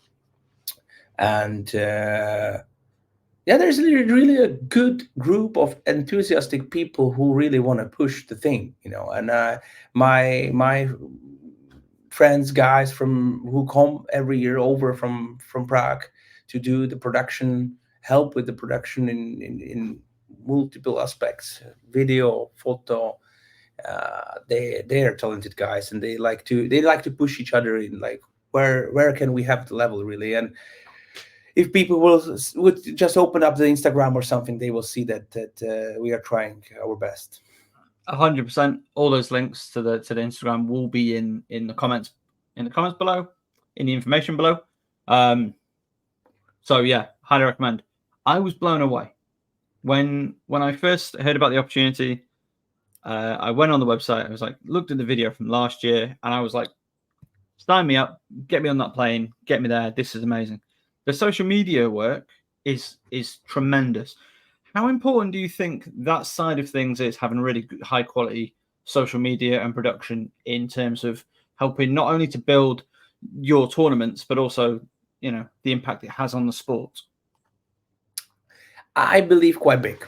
B: and there's really a good group of enthusiastic people who really want to push the thing, and my friends, guys who come every year over from Prague to do the production, help with the production in multiple aspects, video, photo, They are talented guys, and they like to push each other in, like, where can we have the level really. And if people would just open up the Instagram or something, they will see that we are trying our best.
A: 100%. All those links to the Instagram will be in the comments below, in the information below. So yeah, highly recommend. I was blown away when I first heard about the opportunity. I went on the website. I was like, looked at the video from last year, and I was like, sign me up, get me on that plane, get me there. This is amazing. The social media work is tremendous. How important do you think that side of things is, having really high quality social media and production, in terms of helping not only to build your tournaments, but also, the impact it has on the sport?
B: I believe quite big.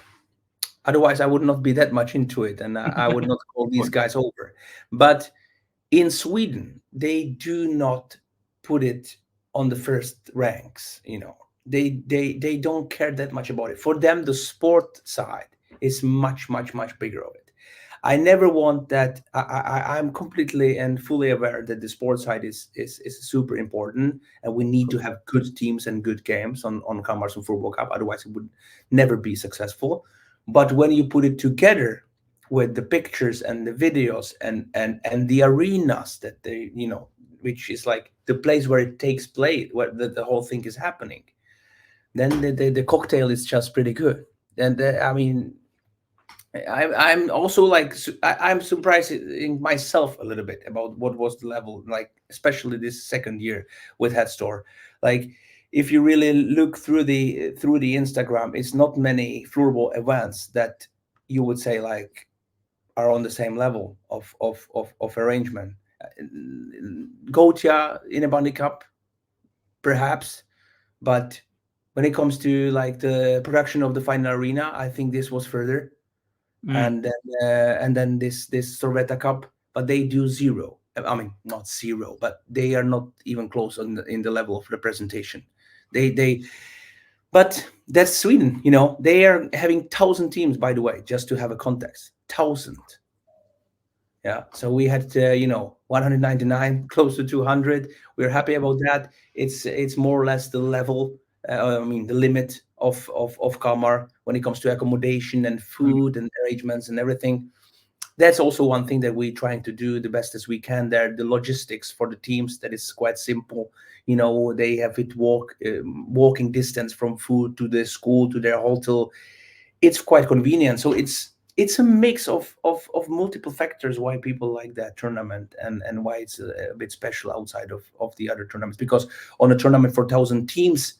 B: Otherwise, I would not be that much into it, and I would not call these guys over. But in Sweden, they do not put it on the first ranks. They don't care that much about it. For them, the sport side is much, much, much bigger of it. I never want that. I'm completely and fully aware that the sports side is super important, and we need to have good teams and good games on Kalmarsund Floorball Cup. Otherwise, it would never be successful. But when you put it together with the pictures and the videos and the arenas that they, which is like the place where it takes place, where the whole thing is happening, then the cocktail is just pretty good. And I mean, I'm also like, I'm surprising myself a little bit about what was the level, like especially this second year with Head Store. Like, if you really look through the Instagram, it's not many floorball events that you would say like are on the same level of arrangement. Gotia in a Bunny Cup, perhaps, but when it comes to like the production of the final arena, I think this was further. And then this Sorveta Cup, but they do zero. I mean, not zero, but they are not even close in the level of representation. But that's Sweden. They are having 1,000 teams, by the way, just to have a context. 1,000. Yeah. So we had 199, close to 200. We're happy about that. It's more or less the level. The limit of Kalmar when it comes to accommodation and food and arrangements and everything. That's also one thing that we're trying to do the best as we can there. The logistics for the teams, that is quite simple. They have it walking distance from food to the school to their hotel. It's quite convenient. So it's a mix of multiple factors why people like that tournament and why it's a bit special outside of the other tournaments. Because on a tournament for 1,000 teams,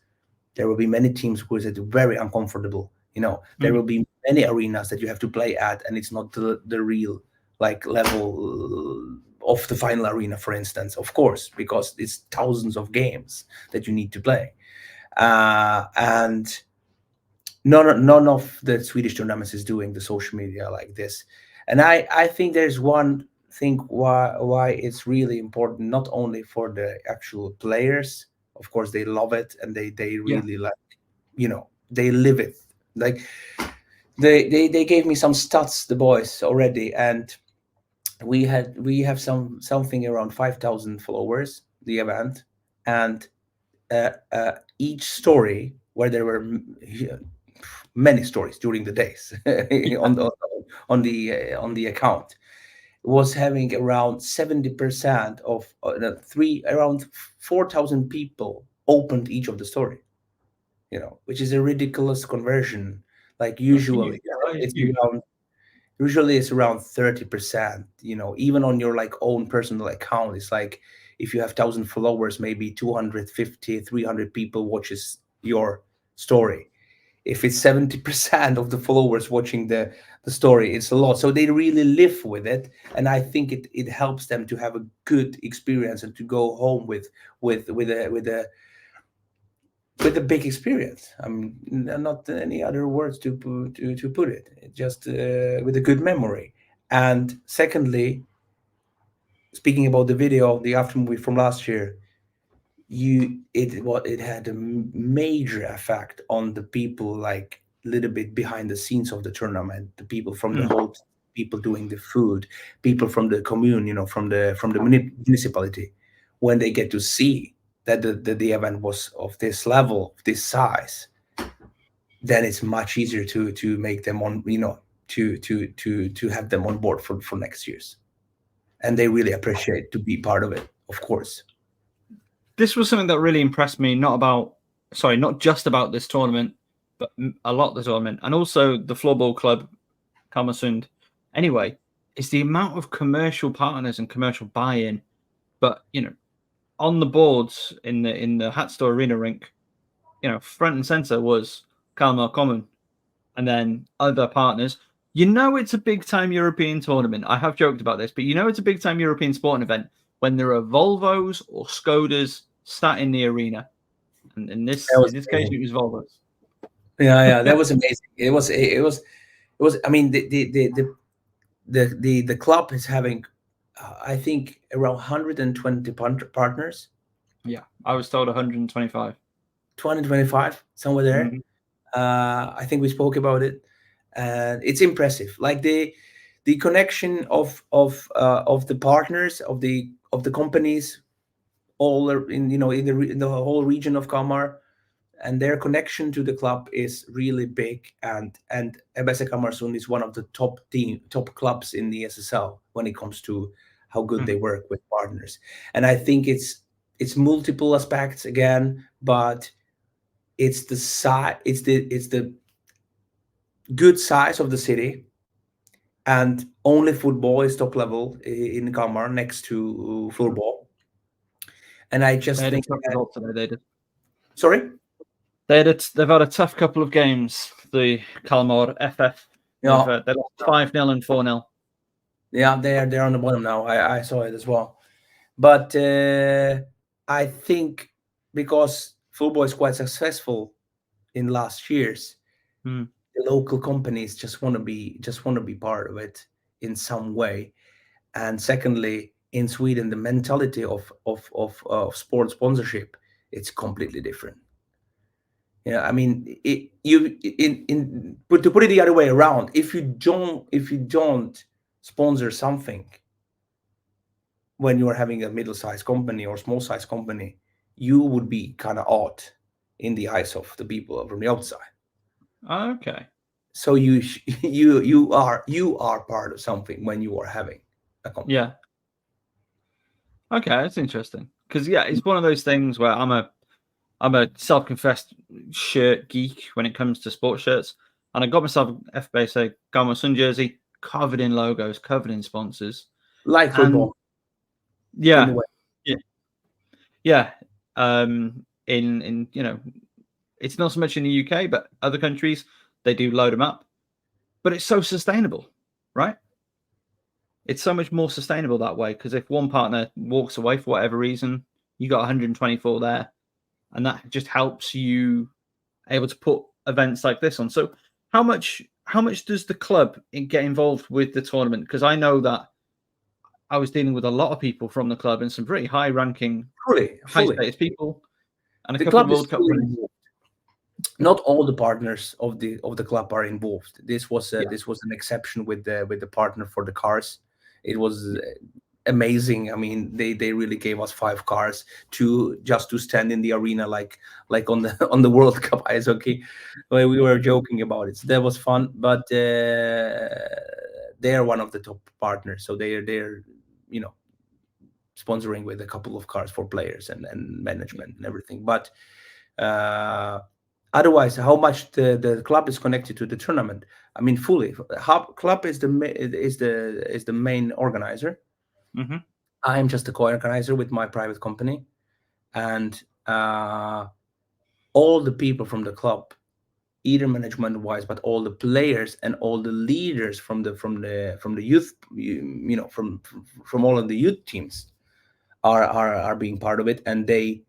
B: there will be many teams who is very uncomfortable. There will be many arenas that you have to play at, and it's not the real like level of the final arena, for instance, of course, because it's thousands of games that you need to play. And none of the Swedish tournaments is doing the social media like this. And I think there's one thing why it's really important, not only for the actual players. Of course, they love it and they really like, they live it. Like they gave me some stats, the boys, already, and we have something around 5,000 followers, the event, and each story, where there were many stories during the days on the account, was having around 70% of around 4,000 people opened each of the story, which is a ridiculous conversion. Like usually it's around 30%, even on your like own personal account. It's like if you have 1,000 followers, maybe 250, 300 people watches your story. If it's 70% of the followers watching the story, it's a lot. So they really live with it, and I think it helps them to have a good experience and to go home with a big experience. I mean, not any other words to put it. Just with a good memory. And secondly, speaking about the video, the after movie from last year, it had a major effect on the people, like a little bit behind the scenes of the tournament, the people from the people doing the food, people from the commune, from the municipality, when they get to see that the event was of this level, this size, then it's much easier to make them on, to have them on board for next year's, and they really appreciate to be part of it, of course.
A: This was something that really impressed me. Not just about this tournament, but a lot of the tournament, and also the floorball club, Kalmarsund. Anyway, is the amount of commercial partners and commercial buy-in. But on the boards in the Hatstore Arena rink, front and center was Kalmar Common, and then other partners. It's a big-time European tournament. I have joked about this, but it's a big-time European sporting event when there are Volvos or Skodas sat in the arena. And in this case, it was Volvos.
B: Yeah, that was amazing. It was. I mean, the club is having, I think, around 120 partners.
A: Yeah, I was told 125.
B: 2025, somewhere there.
A: Mm-hmm.
B: I think we spoke about it, and it's impressive. Like the connection of the partners, of the companies, all in the whole region of Kalmar, and their connection to the club is really big. And FBC Kalmarsund is one of the top clubs in the SSL when it comes to how good they work with partners. And I think it's multiple aspects again, but it's the size, it's the good size of the city, and only football is top level in Kalmar next to floorball. And I just think
A: they did.
B: Sorry?
A: They've had a tough couple of games, the Kalmar FF.
B: Yeah.
A: They lost 5-0 and 4-0.
B: Yeah, they're on the bottom now. I saw it as well. But I think because football is quite successful in last years, the local companies just want to be part of it in some way. And secondly, in Sweden, the mentality of sport sponsorship, it's completely different. I mean, but to put it the other way around, if you don't sponsor something when you are having a middle-sized company or small-sized company, you would be kind of odd in the eyes of the people from the outside.
A: Okay.
B: So you are part of something when you are having a company.
A: Yeah. Okay, that's interesting. Because it's one of those things where I'm a self-confessed shirt geek when it comes to sports shirts, and I got myself an FBC Kalmarsund jersey covered in logos, covered in sponsors,
B: like football.
A: Yeah. In it's not so much in the UK, but other countries they do load them up, but it's so sustainable, right? It's so much more sustainable that way, because if one partner walks away for whatever reason, you got 124 there, and that just helps you able to put events like this on. So how much does the club get involved with the tournament? Because I know that I was dealing with a lot of people from the club and some pretty high-ranking, high-status people, and a couple of World Cup winners.
B: Not all the partners of the club are involved. This was an exception with the partner for the cars. It was amazing. I mean, they really gave us 5 cars just to stand in the arena like on the World Cup ice hockey. We were joking about it. So that was fun. But they are one of the top partners, so they're sponsoring with a couple of cars for players and management and everything. But otherwise, how much the club is connected to the tournament? I mean, fully. Club is the main organizer.
A: Mm-hmm.
B: I am just a co-organizer with my private company, and all the people from the club, either management-wise, but all the players and all the leaders from the youth, from all of the youth teams, are being part of it, and they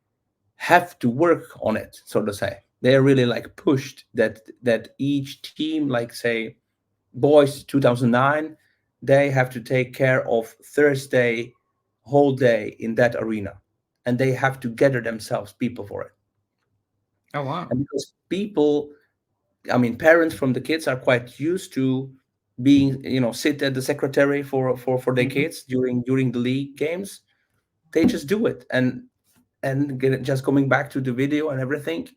B: have to work on it, so to say. They are really like pushed that each team, like say boys 2009, they have to take care of Thursday whole day in that arena, and they have to gather themselves people for it.
A: Oh wow.
B: And because parents from the kids are quite used to being, sit at the secretary for their
A: Hmm.
B: kids during the league games. They just do it, just coming back to the video and everything.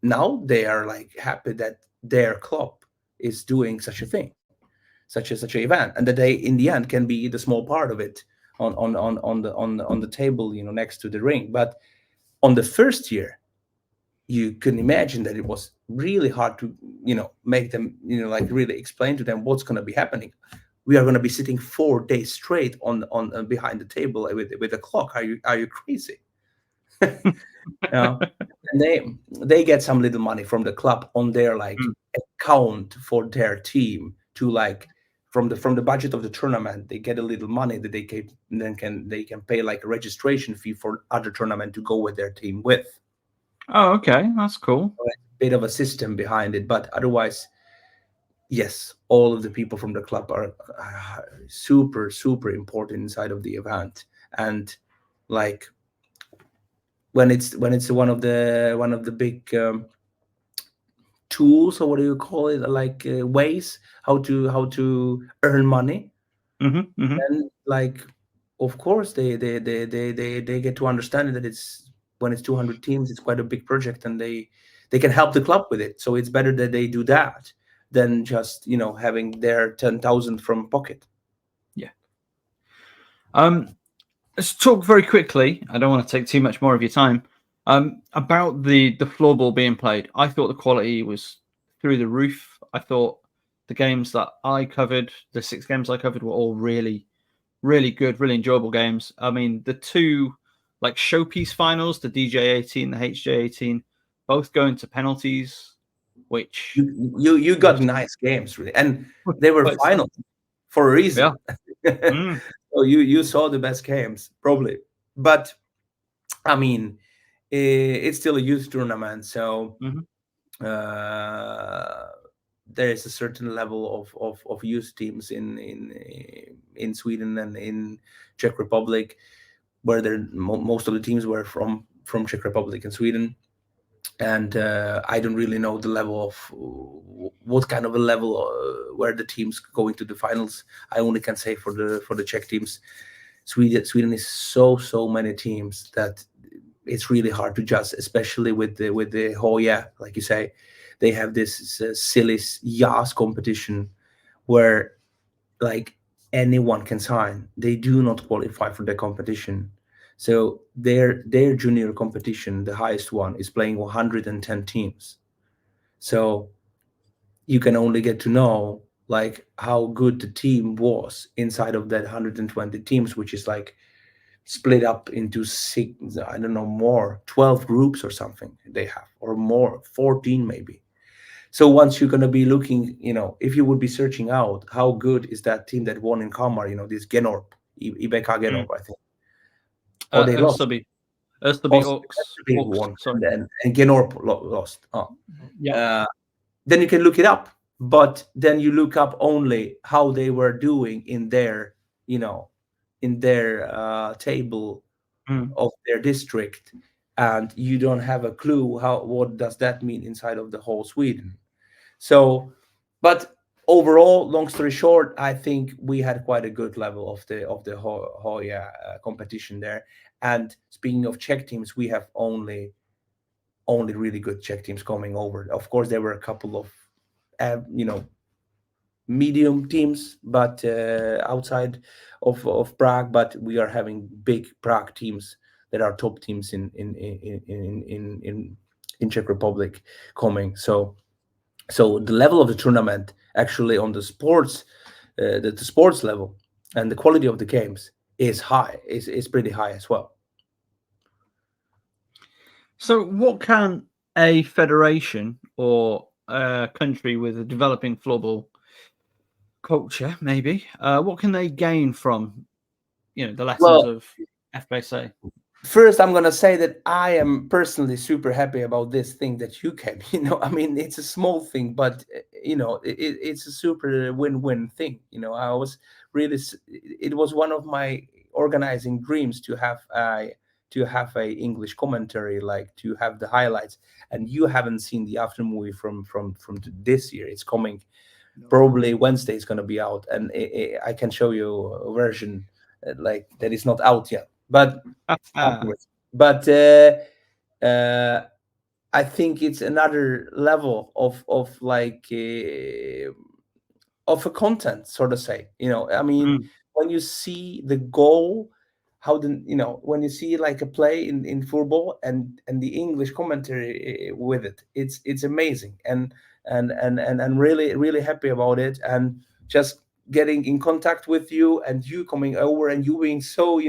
B: Now they are like happy that their club is doing such a thing, such a event, and that they in the end can be the small part of it on the table, next to the ring. But on the first year, you can imagine that it was really hard to make them, like really explain to them what's going to be happening. We are going to be sitting 4 days straight on behind the table with a clock. Are you crazy? Yeah. And they get some little money from the club on their like account for their team, to like from the budget of the tournament. They get a little money that they can pay like a registration fee for other tournament to go with their team with.
A: Oh, okay, that's cool.
B: So it's a bit of a system behind it, but otherwise, yes, all of the people from the club are super super important inside of the event. And like when it's one of the big tools, or what do you call it, like ways how to earn money,
A: Hmm. Hmm.
B: and like of course they get to understand that it's when it's 200 teams, it's quite a big project, and they can help the club with it. So it's better that they do that than just having their 10,000 from pocket.
A: Yeah. Um, let's talk very quickly. I don't want to take too much more of your time. About the floorball being played. I thought the quality was through the roof. I thought the games that I covered, the 6 games I covered, were all really, really good, really enjoyable games. I mean, the two like showpiece finals, the DJ 18, the HJ 18, both going to penalties, which
B: You got
A: was
B: nice games, really, and they were
A: quite
B: final for a
A: yeah.
B: reason.
A: Mm,
B: So you saw the best games probably, but I mean, it's still a youth tournament, so
A: hmm.
B: uh, there is a certain level of youth teams in Sweden and in Czech Republic, where most of the teams were from Czech Republic and Sweden. And I don't really know the level of what kind of a level where the teams going to the finals. I only can say for the Czech teams, Sweden is so many teams that it's really hard to judge, especially with the Hoya, like you say. They have this silly YAS competition where like anyone can sign. They do not qualify for the competition. So their junior competition, the highest one, is playing 110 teams. So you can only get to know like how good the team was inside of that 120 teams, which is like split up into six, I don't know, more 12 groups or something they have, or more, 14 maybe. So once you're going to be looking, if you would be searching out how good is that team that won in Kalmar, this Genorp, Ibeka Genorp,
A: Mm.
B: I think. Oh, they lost.
A: Öztabi
B: Also,
A: Ox,
B: they
A: Ox,
B: won,
A: sorry.
B: and Genorp lost. Oh.
A: Yeah.
B: Uh, then you can look it up, but then you look up only how they were doing you know, in their table
A: Mm.
B: of their district, and you don't have a clue what does that mean inside of the whole Sweden. So, but overall, long story short, I think we had quite a good level of the Hoya competition there. And speaking of Czech teams, we have only really good Czech teams coming over. Of course, there were a couple of uh, you know medium teams, but outside of Prague. But we are having big Prague teams that are top teams in Czech Republic coming. So the level of the tournament, actually, on the sports, the sports level, and the quality of the games is high. Is pretty high as well.
A: So, what can a federation or a country with a developing floorball culture, maybe, what can they gain from the lessons
B: Well,
A: of FBSA?
B: first, I'm gonna say that I am personally super happy about this thing that you came. I mean, it's a small thing, but it's a super win-win thing. I was really, it was one of my organizing dreams to have a English commentary, like to have the highlights. And you haven't seen the after movie from this year. It's coming Probably Wednesday is going to be out, and I can show you a version like that is not out yet. But but I think it's another level of like of a content, sort of say. I mean, when you see the goal, how when you see like a play in football and the English commentary with it, it's amazing, and I'm really happy about it, and just getting in contact with you and you coming over and you being so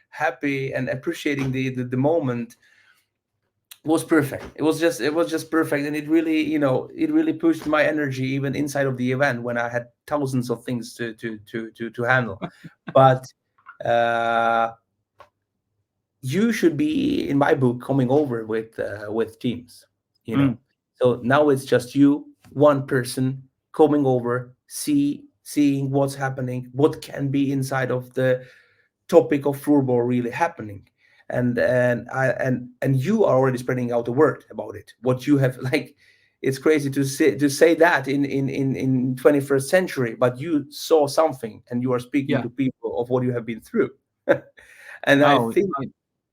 B: happy and appreciating the moment was perfect. It was just perfect, and it really pushed my energy even inside of the event when I had thousands of things to handle. But you should be, in my book, coming over with teams. So now it's just you, one person coming over, seeing what's happening, what can be inside of the topic of floorball really happening, and you are already spreading out the word about it. What you have, like, it's crazy to say that in 21st century, but you saw something and you are speaking to people of what you have been through. And
A: no,
B: I think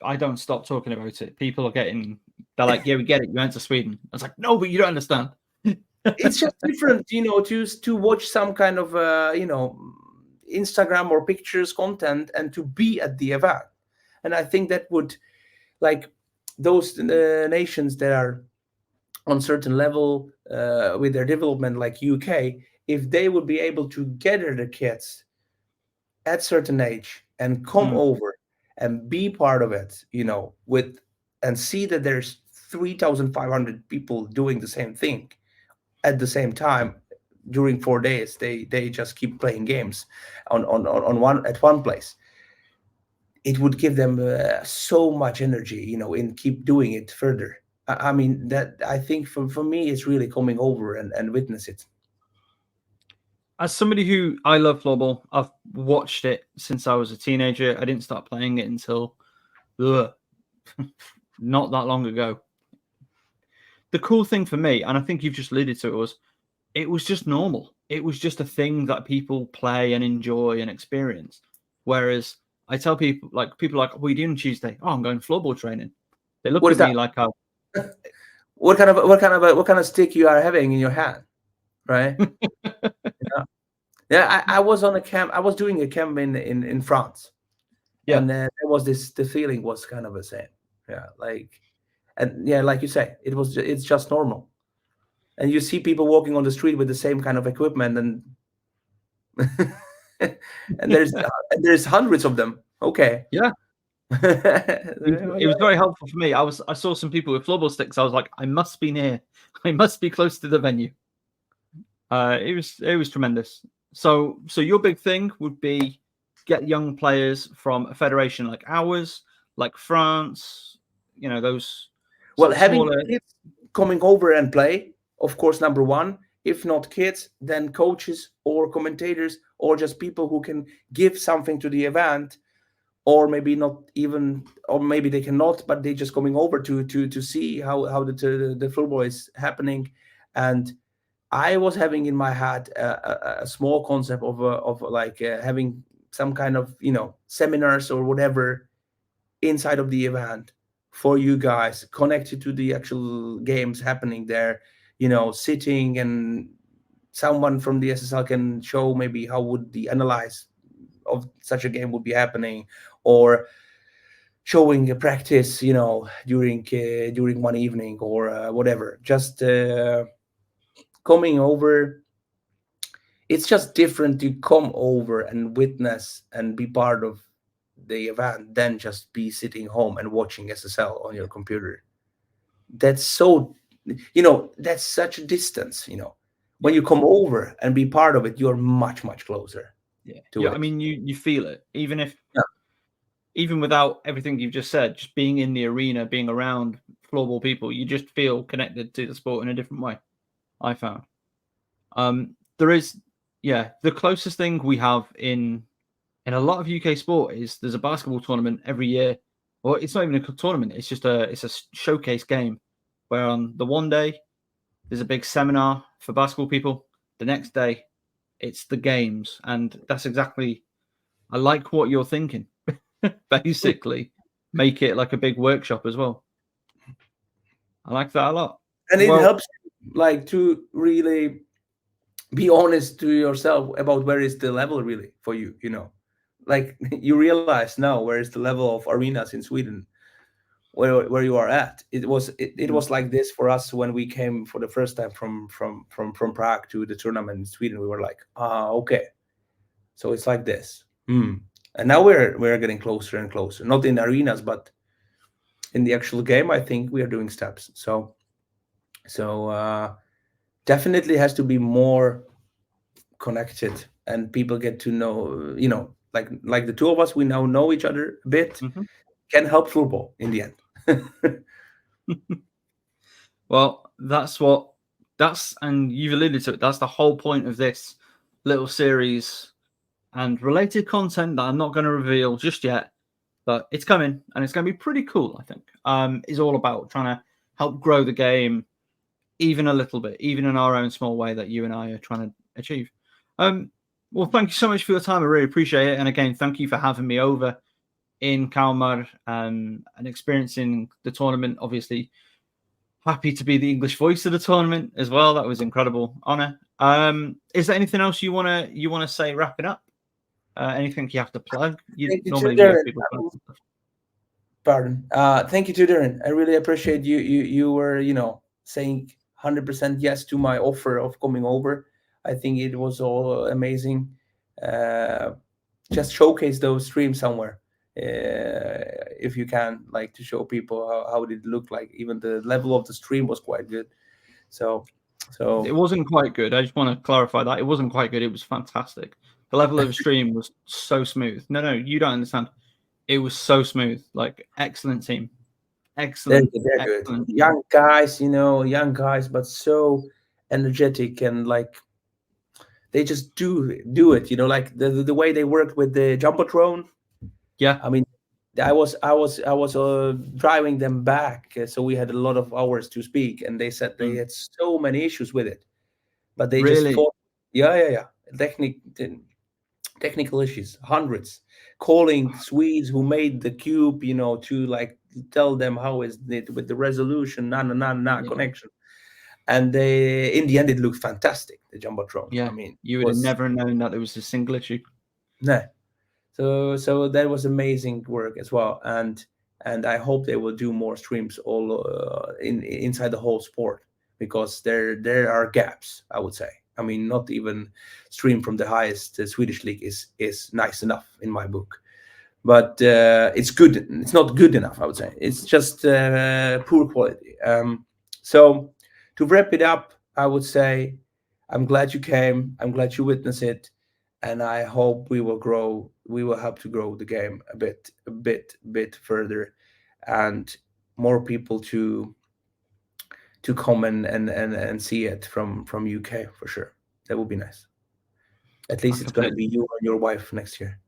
A: I don't stop talking about it. People are they're like, yeah, we get it. You went to Sweden. I was like, no, but you don't understand.
B: It's just different, to watch some kind of, Instagram or pictures content and to be at the event. And I think that would, like, those nations that are on certain level with their development, like UK, if they would be able to gather the kids at certain age and come over and be part of it, with and see that there's 3,500 people doing the same thing at the same time during 4 days. They just keep playing games on one place. It would give them so much energy, in keep doing it further. I mean, that, I think for me, it's really coming over and witness it.
A: As somebody who, I love floorball, I've watched it since I was a teenager. I didn't start playing it until not that long ago. The cool thing for me, and I think you've just alluded to it, was just normal. It was just a thing that people play and enjoy and experience. Whereas I tell people, like, what are you doing Tuesday? Oh, I'm going floorball training. They look at me like, oh,
B: what kind of stick you are having in your hand, right? Yeah. I was on a camp. I was doing a camp in France.
A: Yeah.
B: And there was the feeling was kind of the same. Yeah, like you say, it's just normal. And you see people walking on the street with the same kind of equipment, and and there's hundreds of them. Okay.
A: Yeah. It was very helpful for me. I saw some people with floorball sticks. I was like, I must be near. I must be close to the venue. It was tremendous. So your big thing would be get young players from a federation like ours, like France, those.
B: Well, having kids coming over and play, of course, number one. If not kids, then coaches or commentators or just people who can give something to the event, or maybe not even, or maybe they cannot, but they just coming over to see how the floorball is happening. And I was having in my head a small concept of like having some kind of seminars or whatever inside of the event for you guys connected to the actual games happening there, sitting, and someone from the SSL can show maybe how would the analyze of such a game would be happening, or showing a practice, during one evening or whatever. Just coming over. It's just different to come over and witness and be part of the event than just be sitting home and watching SSL on your computer. That's that's such a distance. When you come over and be part of it, you're much closer.
A: Yeah. I mean, you feel it, even without everything you've just said. Just being in the arena, being around floorball people, you just feel connected to the sport in a different way, I found. There is, the closest thing we have in a lot of UK sport is there's a basketball tournament every year. Well, it's not even a tournament. It's just a showcase game where on the one day there's a big seminar for basketball people. the next day it's the games. And that's exactly, I like what you're thinking. Basically, make it like a big workshop as well. I like that a lot.
B: And it helps like to really be honest to yourself about where is the level really for you, like you realize now where is the level of arenas in Sweden where you are at. It was like this for us when we came for the first time from Prague to the tournament in Sweden. We were like, okay, so it's like this. And now we're getting closer and closer, not in arenas but in the actual game. I think we are doing steps. So definitely has to be more connected, and people get to know, like the two of us, we now know each other a bit, can help floorball in the end.
A: Well, and you've alluded to it, that's the whole point of this little series and related content that I'm not going to reveal just yet, but it's coming and it's going to be pretty cool, I think. Is all about trying to help grow the game even a little bit, even in our own small way that you and I are trying to achieve. Well, thank you so much for your time. I really appreciate it. And again, thank you for having me over in Kalmar and experiencing the tournament. Obviously, happy to be the English voice of the tournament as well. That was incredible honor. Is there anything else you wanna say wrapping up? Anything you have to plug?
B: Pardon. Thank you to Darren. I really appreciate you were saying 100% yes to my offer of coming over. I think it was all amazing. Just showcase those streams somewhere if you can, like to show people how it looked like. Even the level of the stream was quite good. So
A: it wasn't quite good. I just want to clarify that it wasn't quite good. It was fantastic. The level of the stream was so smooth. No, you don't understand. It was so smooth. Like, excellent team. Excellent.
B: They're good. Young guys, but so energetic, and like they just do it. Like the way they worked with the jumbotron.
A: Yeah,
B: I mean, I was driving them back, so we had a lot of hours to speak, and they said they had so many issues with it, but they just thought, technical issues, hundreds, calling Swedes who made the cube, to like tell them how is it with the resolution, connection. And in the end, it looked fantastic, the jumbotron.
A: Yeah,
B: I mean,
A: you would have never known that there was a single issue.
B: No. So that was amazing work as well, and I hope they will do more streams all inside the whole sport, because there are gaps, I would say. I mean, not even stream from the highest Swedish league is nice enough in my book, but it's good. It's not good enough, I would say. It's just poor quality. So to wrap it up, I would say I'm glad you came. I'm glad you witnessed it. And I hope we will grow. We will help to grow the game a bit further, and more people to come and see it from UK for sure. That would be nice. At least it's going to be you and your wife next year.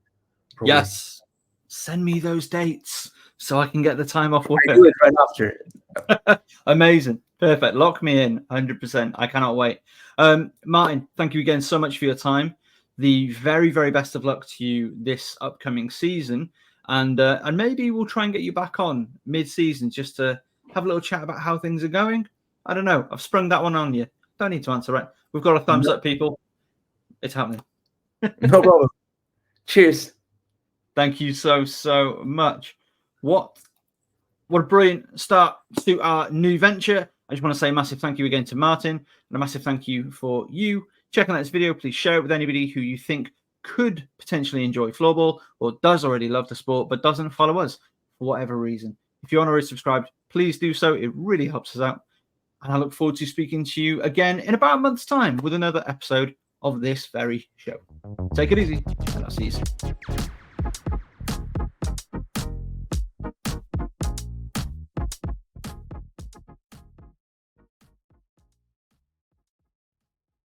A: Probably. Yes, send me those dates so I can get the time off work.
B: I do it right after.
A: Amazing, perfect. Lock me in, 100%. I cannot wait. Martin, thank you again so much for your time. The very, very best of luck to you this upcoming season, and maybe we'll try and get you back on mid-season just to have a little chat about how things are going. I don't know. I've sprung that one on you. Don't need to answer, right? We've got a thumbs up, people. It's happening.
B: No problem. Cheers.
A: Thank you so much. What a brilliant start to our new venture. I just want to say a massive thank you again to Martin, and a massive thank you for you checking out this video. Please share it with anybody who you think could potentially enjoy floorball or does already love the sport but doesn't follow us for whatever reason. If you're not already subscribed, please do so. It really helps us out. And I look forward to speaking to you again in about a month's time with another episode of this very show. Take it easy, and I'll see you soon.